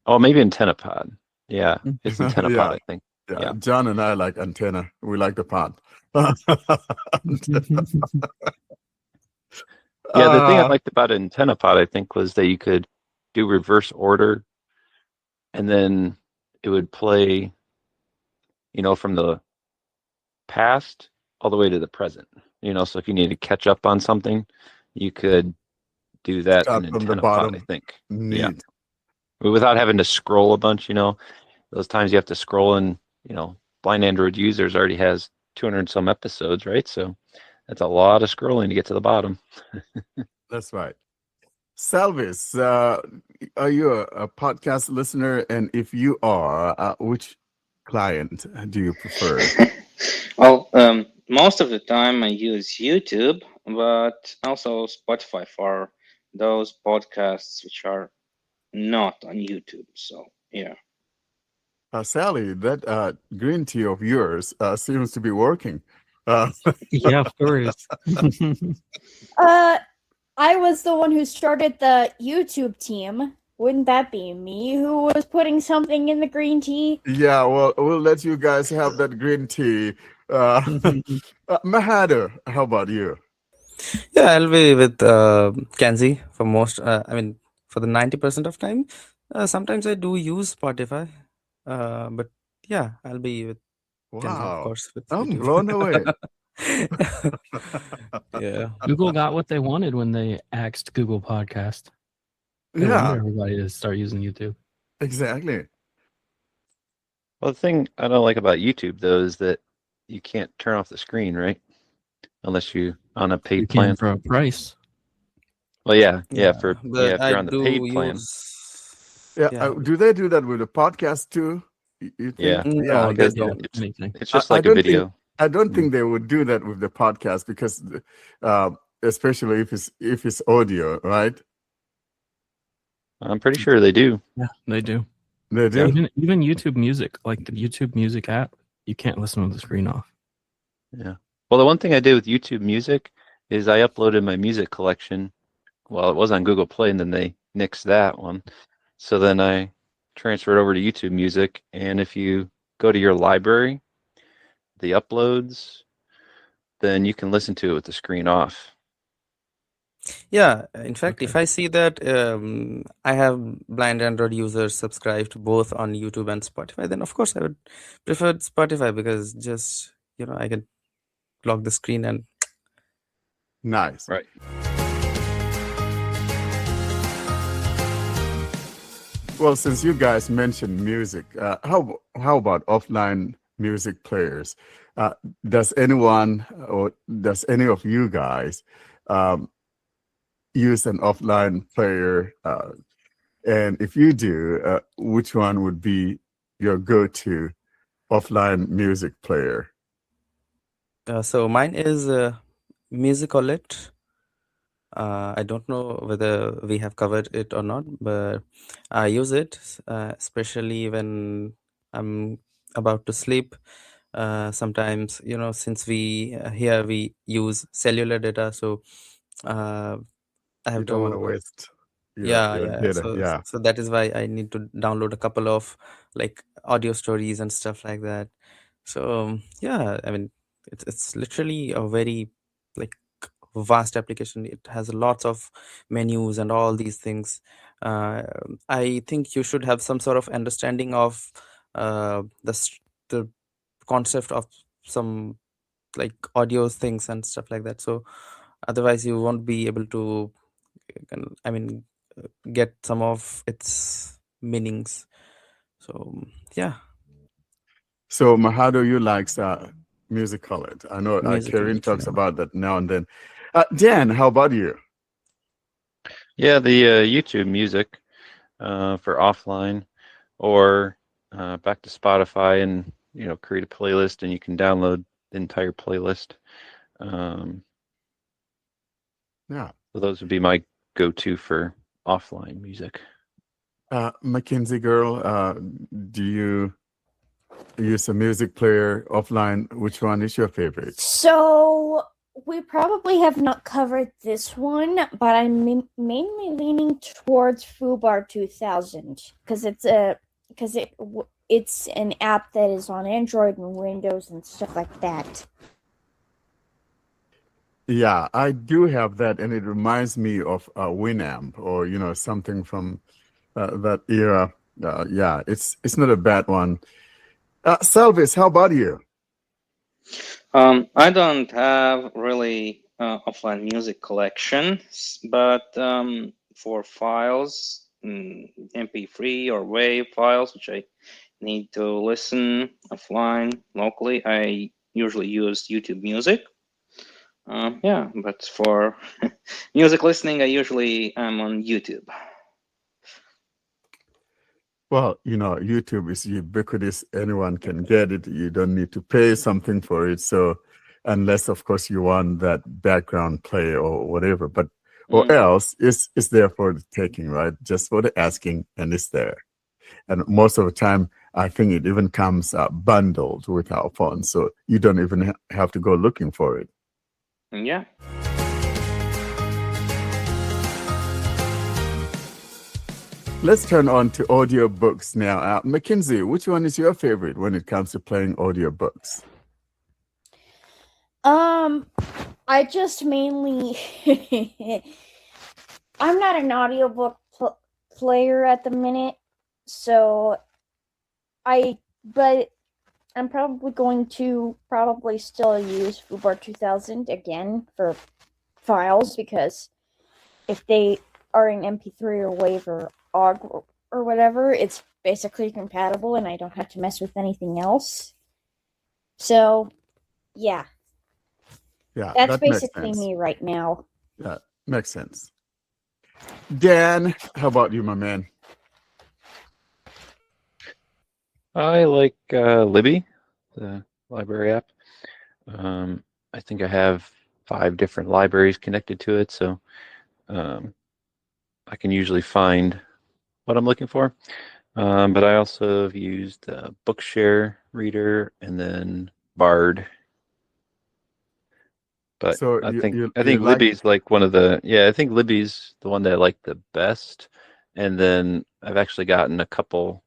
Oh, maybe AntennaPod. Yeah, it's Mhm. AntennaPod, Yeah. I think. Yeah, Yeah. John and I like Antenna. We like the pod. Yeah, the thing I Uh, liked about AntennaPod, I think, was that you could do reverse order, and then it would play, from the past all the way to the present. So if you need to catch up on something, you could do that start in from the AntennaPod, I bottom. think. Yeah. Neat. Without having to scroll a bunch, those times you have to scroll and, blind Android users already has 200 some episodes, right? So that's a lot of scrolling to get to the bottom. That's right. Salvis, are you a podcast listener? And if you are, which client do you prefer? Well, most of the time I use YouTube, but also Spotify for those podcasts which are not on YouTube. So yeah. Sally, that green tea of yours seems to be working. Yeah, of course. I was the one who started the YouTube team. Wouldn't that be me who was putting something in the green tea? Yeah, well, we'll let you guys have that green tea. Mahado, how about you? Yeah, I'll be with Kenzie for most. For the 90% of time. Sometimes I do use Spotify, but yeah, I'll be with Kenzie, of Wow, course, with I'm YouTube. blown away. Yeah. Google got what they wanted when they axed Google Podcast. They wanted Yeah, everybody to start using YouTube. exactly. Well, the thing I don't like about YouTube, though, is that you can't turn off the screen, right? Unless you're on a You paid can plan. for a price. Well, yeah, But if I you're on the do paid plan. Yeah, Yeah. do they do that with the podcast too? You Yeah. think? No, Yeah, they they don't. don't. Anything. It's just I like a don't think video. I don't think they would do that with the podcast because, especially if it's audio, right? I'm pretty sure they do. Yeah, they do. They do. Even YouTube Music, like the YouTube Music app, you can't listen with the screen off. Yeah. Well, the one thing I did with YouTube Music is I uploaded my music collection. Well, it was on Google Play, and then they nixed that one. So then I transferred over to YouTube Music, and if you go to your library, the uploads, then you can listen to it with the screen off. Yeah, in fact, Okay. if I see that I have blind Android users subscribed both on YouTube and Spotify, then of course I would prefer Spotify because just, I can lock the screen and Nice. Right. Well, since you guys mentioned music, how about offline music players? Does anyone or does any of you guys use an offline player? And if you do, which one would be your go-to offline music player? so mine is Musicolet. I don't know whether we have covered it or not, but I use it especially when I'm about to sleep. Sometimes, since we here we use cellular data, so I You have don't want to to. waste Yeah, your yeah. data. So Yeah. so that is why I need to download a couple of like audio stories and stuff like that. So yeah, I mean it's literally a very like vast application. It has lots of menus and all these things. I think you should have some sort of understanding of the concept of some like audio things and stuff like that. So otherwise you won't be able to get some of its meanings. So yeah, So Mahado, you likes Musicolet. I know musical. Karen talks about that now and then. Dan, how about you? Yeah, the YouTube Music for offline, or back to Spotify and create a playlist, and you can download the entire playlist. Yeah. So those would be my go-to for offline music. Mackenzie girl, do you use a music player offline? Which one is your favorite? So we probably have not covered this one, but I'm mainly leaning towards Fubar 2000 because it's an app that is on Android and Windows and stuff like that. Yeah, I do have that, and it reminds me of Winamp, or something from that era. Yeah, it's not a bad one. Salvis, how about you? I don't have really offline music collections, but for files, MP3 or WAV files, which I need to listen offline locally, I usually use YouTube Music. Yeah, but for music listening, I usually am on YouTube. Well, YouTube is ubiquitous. Anyone can get it. You don't need to pay something for it. So, unless, of course, you want that background play or whatever, or else it's there for the taking, right? Just for the asking, and it's there. And most of the time, I think it even comes bundled with our phone, so you don't even have to go looking for it. Yeah. Let's turn on to audiobooks now. Mackenzie, which one is your favorite when it comes to playing audiobooks? I just mainly I'm not an audiobook player at the minute, so but I'm probably going to still use Fubar 2000 again for files, because if they are in MP3 or WAV or OGG or whatever, it's basically compatible and I don't have to mess with anything else. So, yeah. Yeah, that's that makes basically sense. me right now. Yeah, makes sense. Dan, how about you, my man? I like Libby, the library app. I think I have 5 different libraries connected to it, so I can usually find what I'm looking for. But I also have used Bookshare Reader and then Bard. But So I think like... Libby's like one of the I think Libby's the one that I like the best. And then I've actually gotten a couple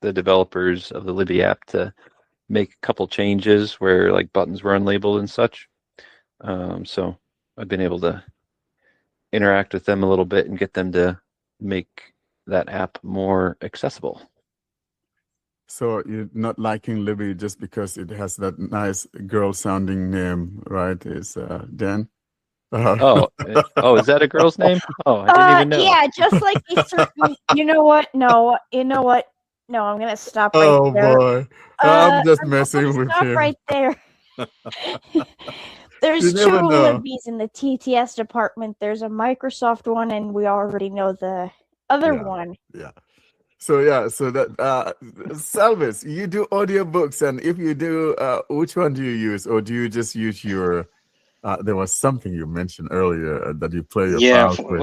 the developers of the Libby app to make a couple changes where like buttons were unlabeled and such. So I've been able to interact with them a little bit and get them to make that app more accessible. So you're not liking Libby just because it has that nice girl-sounding name, right? Is Dan? Oh, is that a girl's name? Oh, I didn't even know. Yeah, just like a certain. You know what? No, I'm gonna stop right there. Oh boy, I'm just messing with Stop him. right there. There's 2 Libbies in the TTS department. There's a Microsoft one, and we already know the other one. Yeah. So that Salvis, you do audiobooks, and if you do, which one do you use, or do you just use your? There was something you mentioned earlier that you play your files with.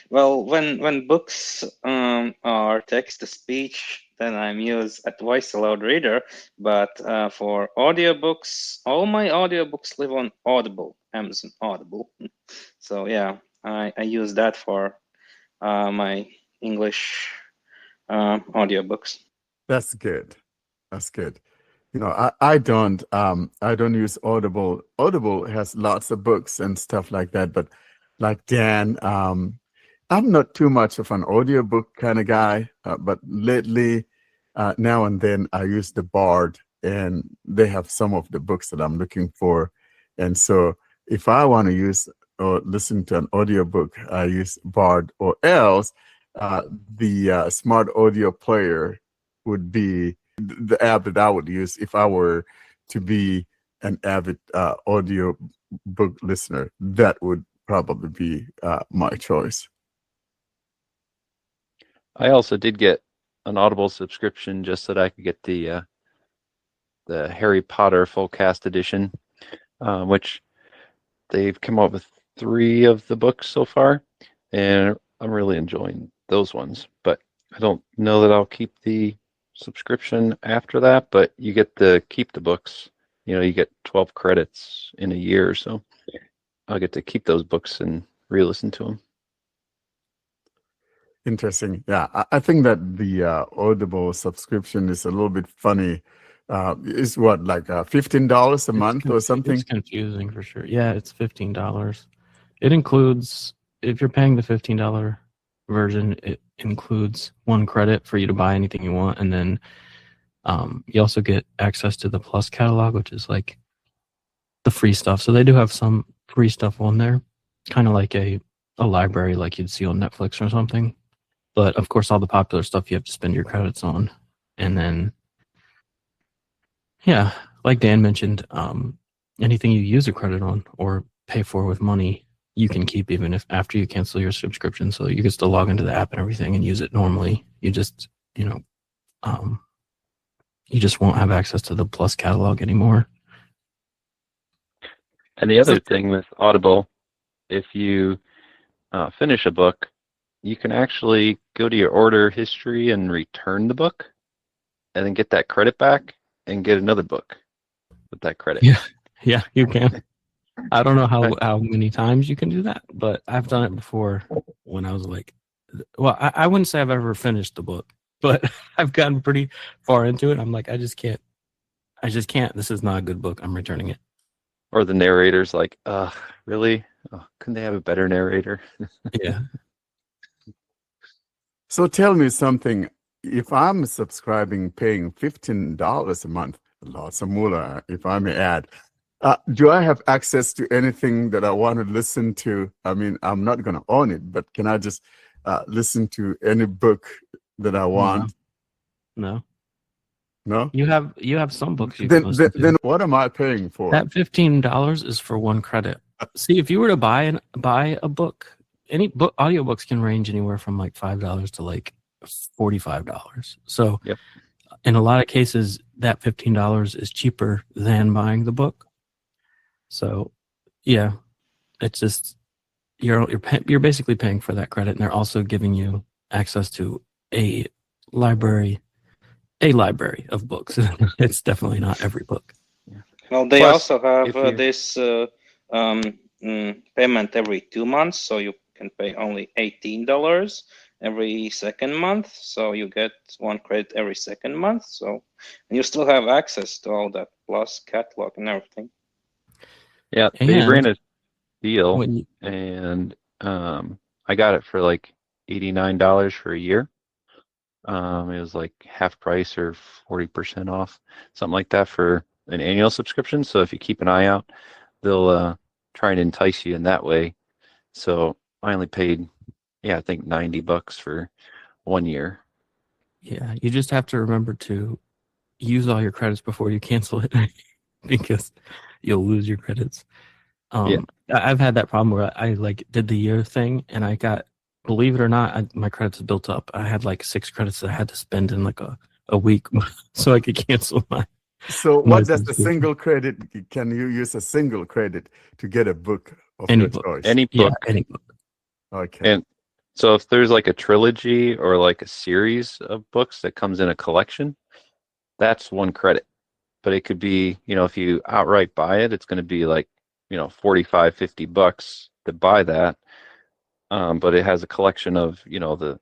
Well, when books are text to speech, then I use a voice aloud reader. But for audiobooks, all my audiobooks live on Audible, Amazon Audible. So yeah, I use that for my English audiobooks. That's good. That's good. I don't use Audible. Audible has lots of books and stuff like that, but like Dan, I'm not too much of an audiobook kind of guy, but lately, now and then I use the Bard, and they have some of the books that I'm looking for. And so if I want to use or listen to an audiobook, I use Bard, or else the smart audio player would be the app that I would use if I were to be an avid audio book listener. That would probably be my choice. I also did get an Audible subscription just so that I could get the Harry Potter full cast edition, which they've come up with 3 of the books so far, and I'm really enjoying those ones. But I don't know that I'll keep the subscription after that, but you get to keep the books you get 12 credits in a year, so I'll get to keep those books and re-listen to them. Interesting. Yeah, I think that the Audible subscription is a little bit funny. It's what, like $15 a month or something? It's confusing for sure. Yeah, it's $15. It includes, if you're paying the $15 version, it includes 1 credit for you to buy anything you want, and then you also get access to the Plus catalog, which is like the free stuff. So they do have some free stuff on there, kind of like a library like you'd see on Netflix or something. But of course, all the popular stuff you have to spend your credits on. And then, yeah, like Dan mentioned, anything you use a credit on or pay for with money, you can keep even if after you cancel your subscription. So you can still log into the app and everything and use it normally. You just, you just won't have access to the Plus catalog anymore. And the other thing with Audible, if you finish a book, you can actually go to your order history and return the book and then get that credit back and get another book with that credit. Yeah, you can. I don't know how many times you can do that, but I've done it before when I was like, well, I wouldn't say I've ever finished the book, but I've gotten pretty far into it. I'm like, I just can't. This is not a good book. I'm returning it. Or the narrator's like, really? Oh, couldn't they have a better narrator? Yeah. So tell me something. If I'm subscribing, paying $15 a month, lots of moolah, if I may add, do I have access to anything that I want to listen to? I mean, I'm not going to own it, but can I just listen to any book that I want? No. No? You have some books you can listen to. Then what am I paying for? That $15 is for 1 credit. See, if you were to buy a book, any book, audiobooks can range anywhere from like $5 to like $45. So yep. In a lot of cases, that $15 is cheaper than buying the book. So yeah, it's just you're basically paying for that credit, and they're also giving you access to a library of books. It's definitely not every book. Well, they Plus, also have this payment every 2 months, so you can pay only $18 every second month. So you get 1 credit every second month. So and you still have access to all that Plus catalog and everything. Yeah, they ran a deal, and I got it for like $89 for a year. It was like half price or 40% off, something like that for an annual subscription. So if you keep an eye out, they'll try and entice you in that way. So I only paid, I think $90 for 1 year. Yeah, you just have to remember to use all your credits before you cancel it, because you'll lose your credits. I've had that problem where I like did the year thing, and I got, believe it or not, my credits built up. I had like 6 credits that I had to spend in like a week so I could cancel my. So what does the single credit? Can you use a single credit to get a book of your choice? Any book. Yeah, any book. Okay. And so if there's like a trilogy or like a series of books that comes in a collection, that's 1 credit. But it could be, if you outright buy it, it's going to be like, $45, $50 to buy that. But it has a collection of, the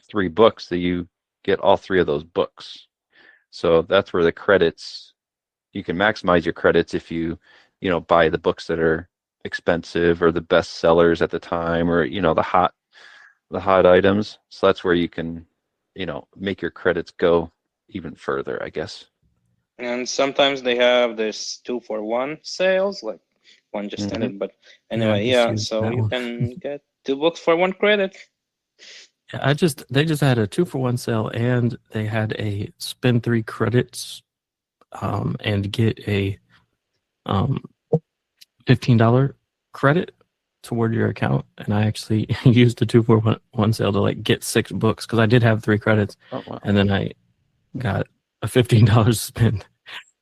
3 books that you get all 3 of those books. So that's where the credits, you can maximize your credits if you, buy the books that are expensive or the best sellers at the time, or, the hot items. So that's where you can, make your credits go even further, I guess. And sometimes they have this 2-for-1 sales, like one just ended, but anyway, so you can get 2 books for 1 credit. Yeah, they just had a 2-for-1 sale, and they had a spend 3 credits, and get a $15 credit toward your account. And I actually used the 2-for-1 sale to like get 6 books, because I did have 3 credits. Oh, wow. And then I got a $15 spend,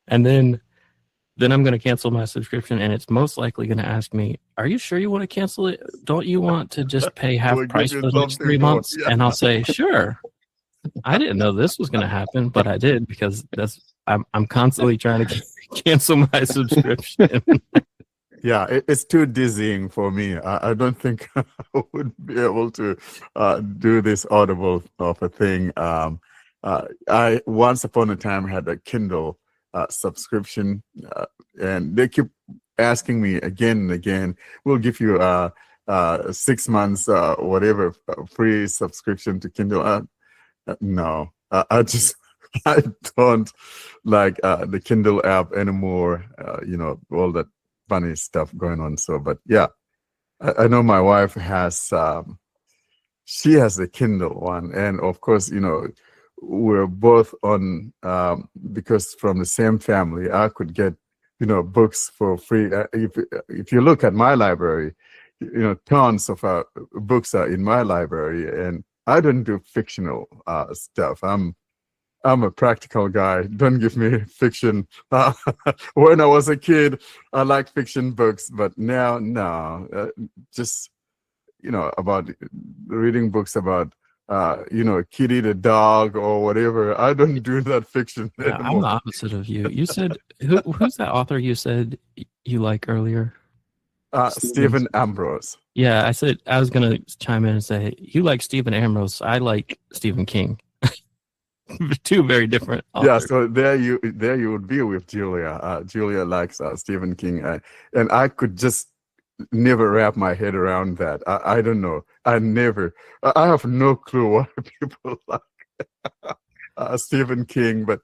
and then I'm going to cancel my subscription, and it's most likely going to ask me, are you sure you want to cancel it? Don't you want to just pay half price for the next 3 months? Yeah. And I'll say, sure. I didn't know this was going to happen, but I did, because that's I'm constantly trying to cancel my subscription. Yeah, it's too dizzying for me. I don't think I would be able to do this Audible of a thing. I once upon a time had a Kindle subscription, and they keep asking me again and again, "We'll give you 6 months, whatever, free subscription to Kindle." No, I just I don't like the Kindle app anymore. All that funny stuff going on. So, but yeah, I know my wife has she has the Kindle one, and of course, we're both on because from the same family. I could get books for free. If you look at my library, tons of books are in my library, and I don't do fictional stuff. I'm a practical guy. Don't give me fiction. When I was a kid, I liked fiction books, but now, no. Just about reading books about Kitty the dog or whatever. I don't do that fiction Yeah, I'm the anymore. opposite of you. You said who's that author you said you like earlier? Stephen Ambrose. Yeah, I said I was gonna chime in and say you like Stephen Ambrose. I like Stephen King. Two very different authors. Yeah, so there you would be with Julia. Julia likes Stephen King, and I could just never wrap my head around that. I don't know. I have no clue why people like Stephen King, but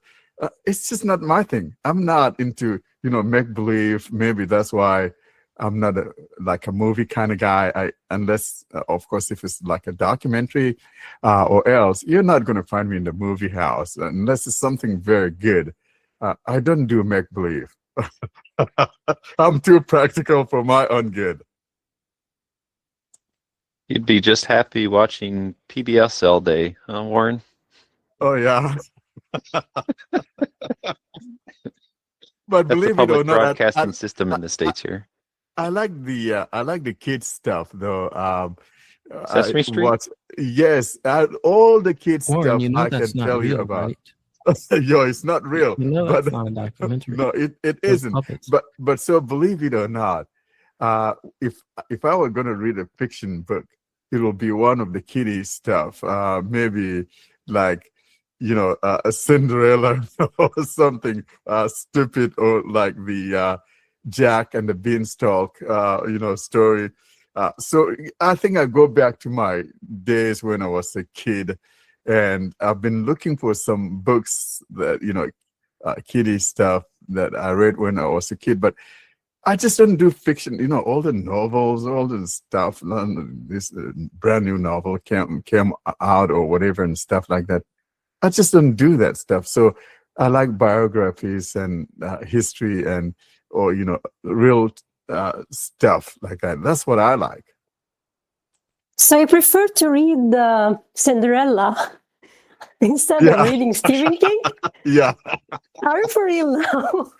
it's just not my thing. I'm not into make believe. Maybe that's why I'm not like a movie kind of guy. Unless of course if it's like a documentary, or else you're not going to find me in the movie house unless it's something very good. I don't do make believe. I'm too practical for my own good. You'd be just happy watching PBS all day, huh, Warren? Oh yeah. But That's the believe it public or not, broadcasting system in the States here. I like the kids stuff though. Sesame Street? Yes, all the kids Warren, stuff I can that's not tell you real, about. right? Yo, it's not real. That's not a documentary. No, it Those isn't. puppets. But so believe it or not, if I were going to read a fiction book, it will be one of the kiddie stuff. Maybe like a Cinderella or something stupid, or like the Jack and the Beanstalk story. So I think I go back to my days when I was a kid, and I've been looking for some books that kiddie stuff that I read when I was a kid, but I just don't do fiction. All the novels, all the stuff. This brand new novel came out or whatever and stuff like that. I just don't do that stuff. So I like biographies and history or real stuff like that. That's what I like. So you prefer to read Cinderella instead of reading Stephen King? Yeah. Are you for real now?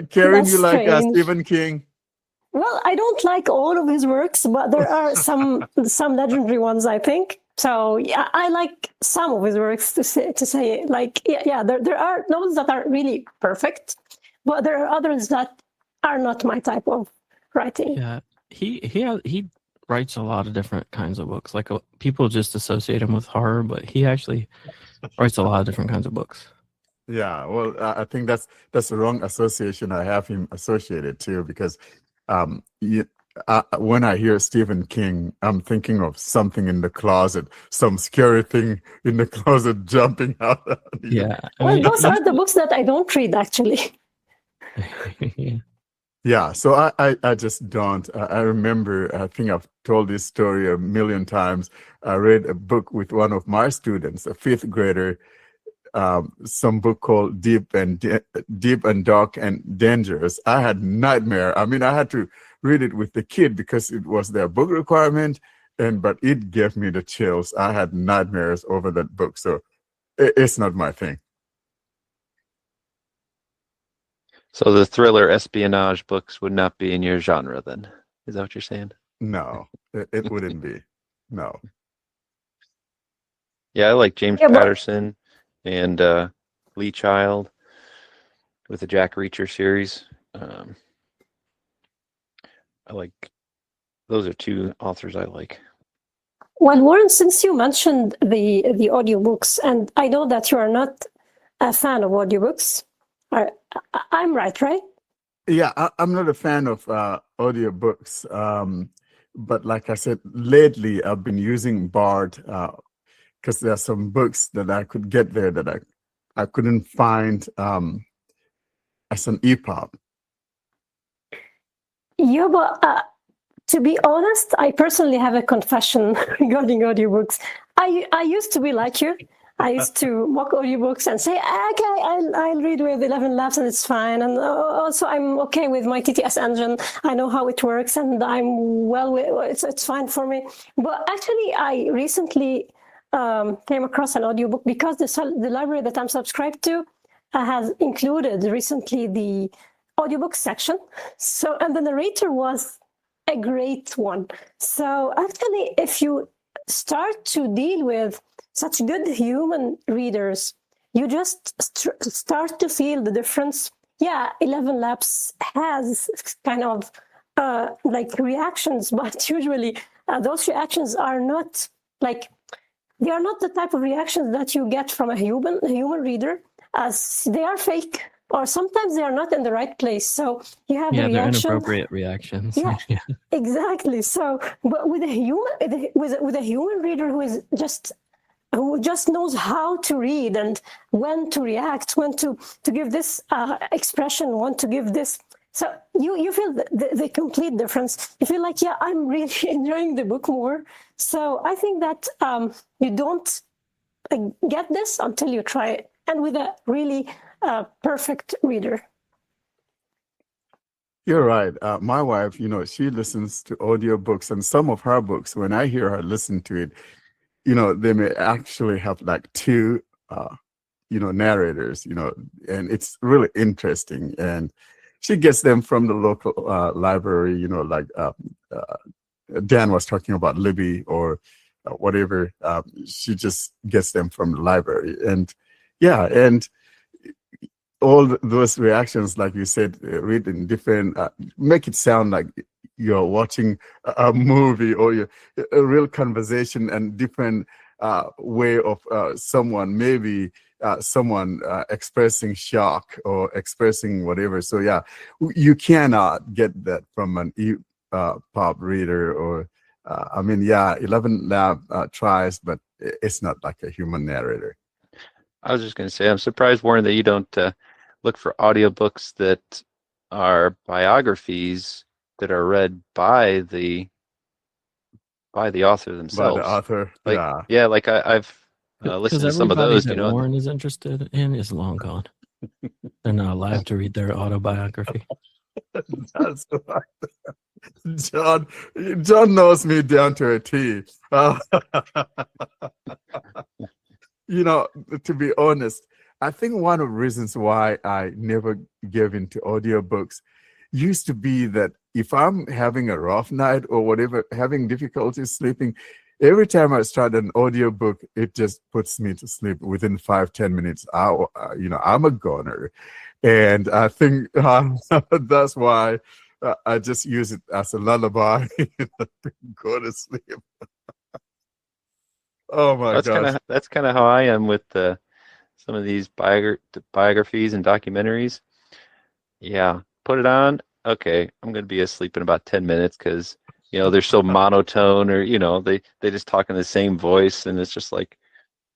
Karen, That's you like strange. Stephen King? Well, I don't like all of his works, but there are some legendary ones, I think. So yeah, I like some of his works to say like there are novels that are really perfect, but there are others that are not my type of writing. Yeah, he writes a lot of different kinds of books. Like people just associate him with horror, but he actually writes a lot of different kinds of books. Yeah, well, I think that's the wrong association I have him associated to, because when I hear Stephen King, I'm thinking of something in the closet, some scary thing in the closet jumping out. Yeah. Well, those are the books that I don't read, actually. Yeah, so I just don't. I remember, I think I've told this story a million times. I read a book with one of my students, a fifth grader, some book called Deep and Dark and Dangerous. I had nightmare. I mean, I had to read it with the kid because it was their book requirement, but it gave me the chills. I had nightmares over that book, so it's not my thing. So the thriller espionage books would not be in your genre then? Is that what you're saying? No, it wouldn't be. No. Yeah, I like James Patterson. and Lee Child with the Jack Reacher series. I like those are two authors I like. Well, Warren, since you mentioned the audiobooks, and I know that you are not a fan of audiobooks, I'm right? Yeah, I'm not a fan of audiobooks. But like I said, lately I've been using Bard because there are some books that I could get there that I couldn't find as an EPUB. Yeah, but to be honest, I personally have a confession regarding audiobooks. I used to be like you. I used to mock audiobooks and say, okay, I'll read with 11 Labs and it's fine. And also I'm okay with my TTS engine. I know how it works and I'm it's fine for me. But actually, I recently came across an audiobook because the library that I'm subscribed to has included recently the audiobook section. So, and the narrator was a great one. So actually, if you start to deal with such good human readers, you just start to feel the difference. Yeah, 11 Labs has kind of like reactions, but usually those reactions are not like, they are not the type of reactions that you get from a human reader, as they are fake, or sometimes they are not in the right place. So you have the they're reaction. inappropriate reactions. Yeah, exactly. So, but with a human reader who just knows how to read and when to react, when to give this expression, when to give this. So you feel the complete difference. You feel like, yeah, I'm really enjoying the book more. So I think that you don't get this until you try it, and with a really perfect reader. You're right. My wife, she listens to audiobooks, and some of her books, when I hear her listen to it, they may actually have like two, narrators, and it's really interesting. And she gets them from the local library, like Dan was talking about Libby or whatever. She just gets them from the library. And yeah, and all those reactions, like you said, read in different, make it sound like you're watching a movie or a real conversation and different way of someone, maybe someone expressing shock or expressing whatever. So yeah, you cannot get that from an EPUB reader or, 11 Lab tries, but it's not like a human narrator. I was just going to say, I'm surprised, Warren, that you don't look for audiobooks that are biographies that are read by the author themselves. By the author, like, yeah. Like I've listened to some of those. That Warren is interested in is long gone. They're not alive to read their autobiography. That's right. John knows me down to a T. To be honest, I think one of the reasons why I never gave into audiobooks used to be that if I'm having a rough night or whatever, having difficulty sleeping, every time I start an audiobook, it just puts me to sleep within 5-10 minutes. I'm a goner. And I think that's why I just use it as a lullaby to go to sleep. Oh my gosh. That's kind of how I am with some of these biographies and documentaries. Yeah, put it on. Okay, I'm going to be asleep in about 10 minutes because, they're so monotone, or, they just talk in the same voice, and it's just like,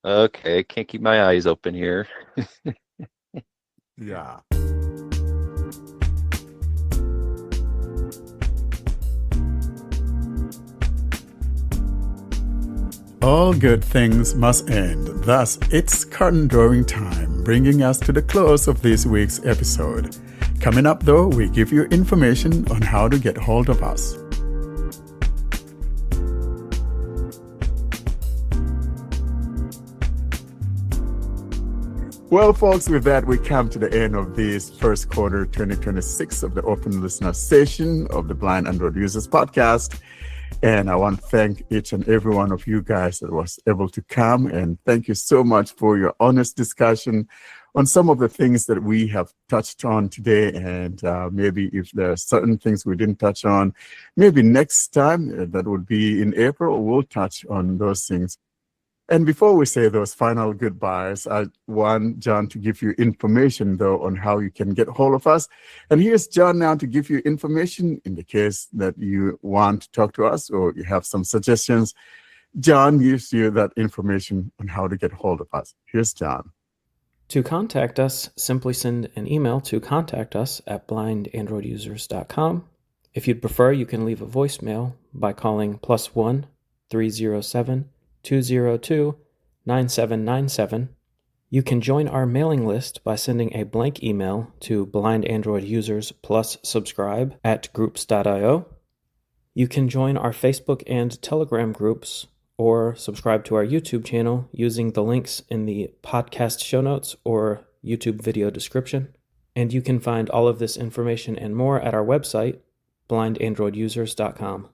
okay, I can't keep my eyes open here. Yeah. All good things must end. Thus, it's curtain drawing time, bringing us to the close of this week's episode. Coming up, though, we give you information on how to get hold of us. Well, folks, with that, we come to the end of this first quarter 2026 of the Open Listener Session of the Blind Android Users Podcast. And I want to thank each and every one of you guys that was able to come. And thank you so much for your honest discussion on some of the things that we have touched on today. And maybe if there are certain things we didn't touch on, maybe next time, that would be in April, we'll touch on those things. And before we say those final goodbyes, I want John to give you information, though, on how you can get hold of us. And here's John now to give you information in the case that you want to talk to us or you have some suggestions. John gives you that information on how to get hold of us. Here's John. To contact us, simply send an email to contactus@blindandroidusers.com. If you'd prefer, you can leave a voicemail by calling +1 307 202-9797. You can join our mailing list by sending a blank email to Blind Android Users plus subscribe @groups.io. You can join our Facebook and Telegram groups or subscribe to our YouTube channel using the links in the podcast show notes or YouTube video description. And you can find all of this information and more at our website, blindandroidusers.com.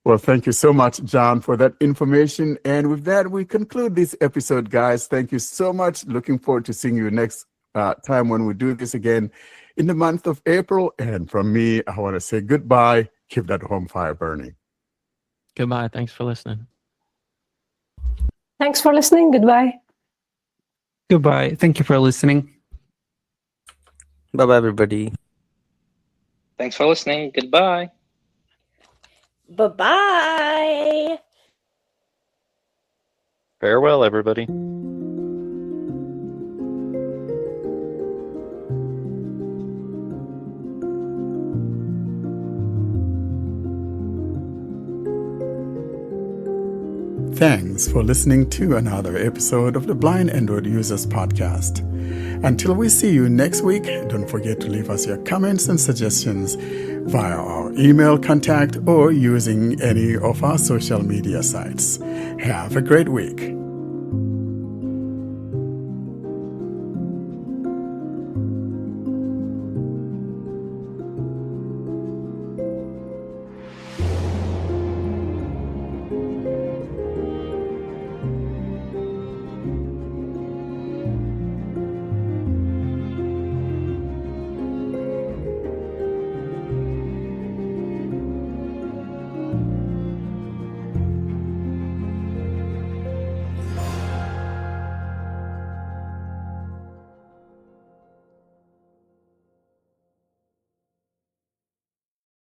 Well, thank you so much, John, for that information. And with that, we conclude this episode, guys. Thank you so much. Looking forward to seeing you next time when we do this again in the month of April. And from me, I want to say goodbye. Keep that home fire burning. Goodbye. Thanks for listening. Thanks for listening. Goodbye. Goodbye. Thank you for listening. Bye-bye, everybody. Thanks for listening. Goodbye. Bye-bye. Farewell, everybody. Thanks for listening to another episode of the Blind Android Users Podcast. Until we see you next week, don't forget to leave us your comments and suggestions via our email contact or using any of our social media sites. Have a great week.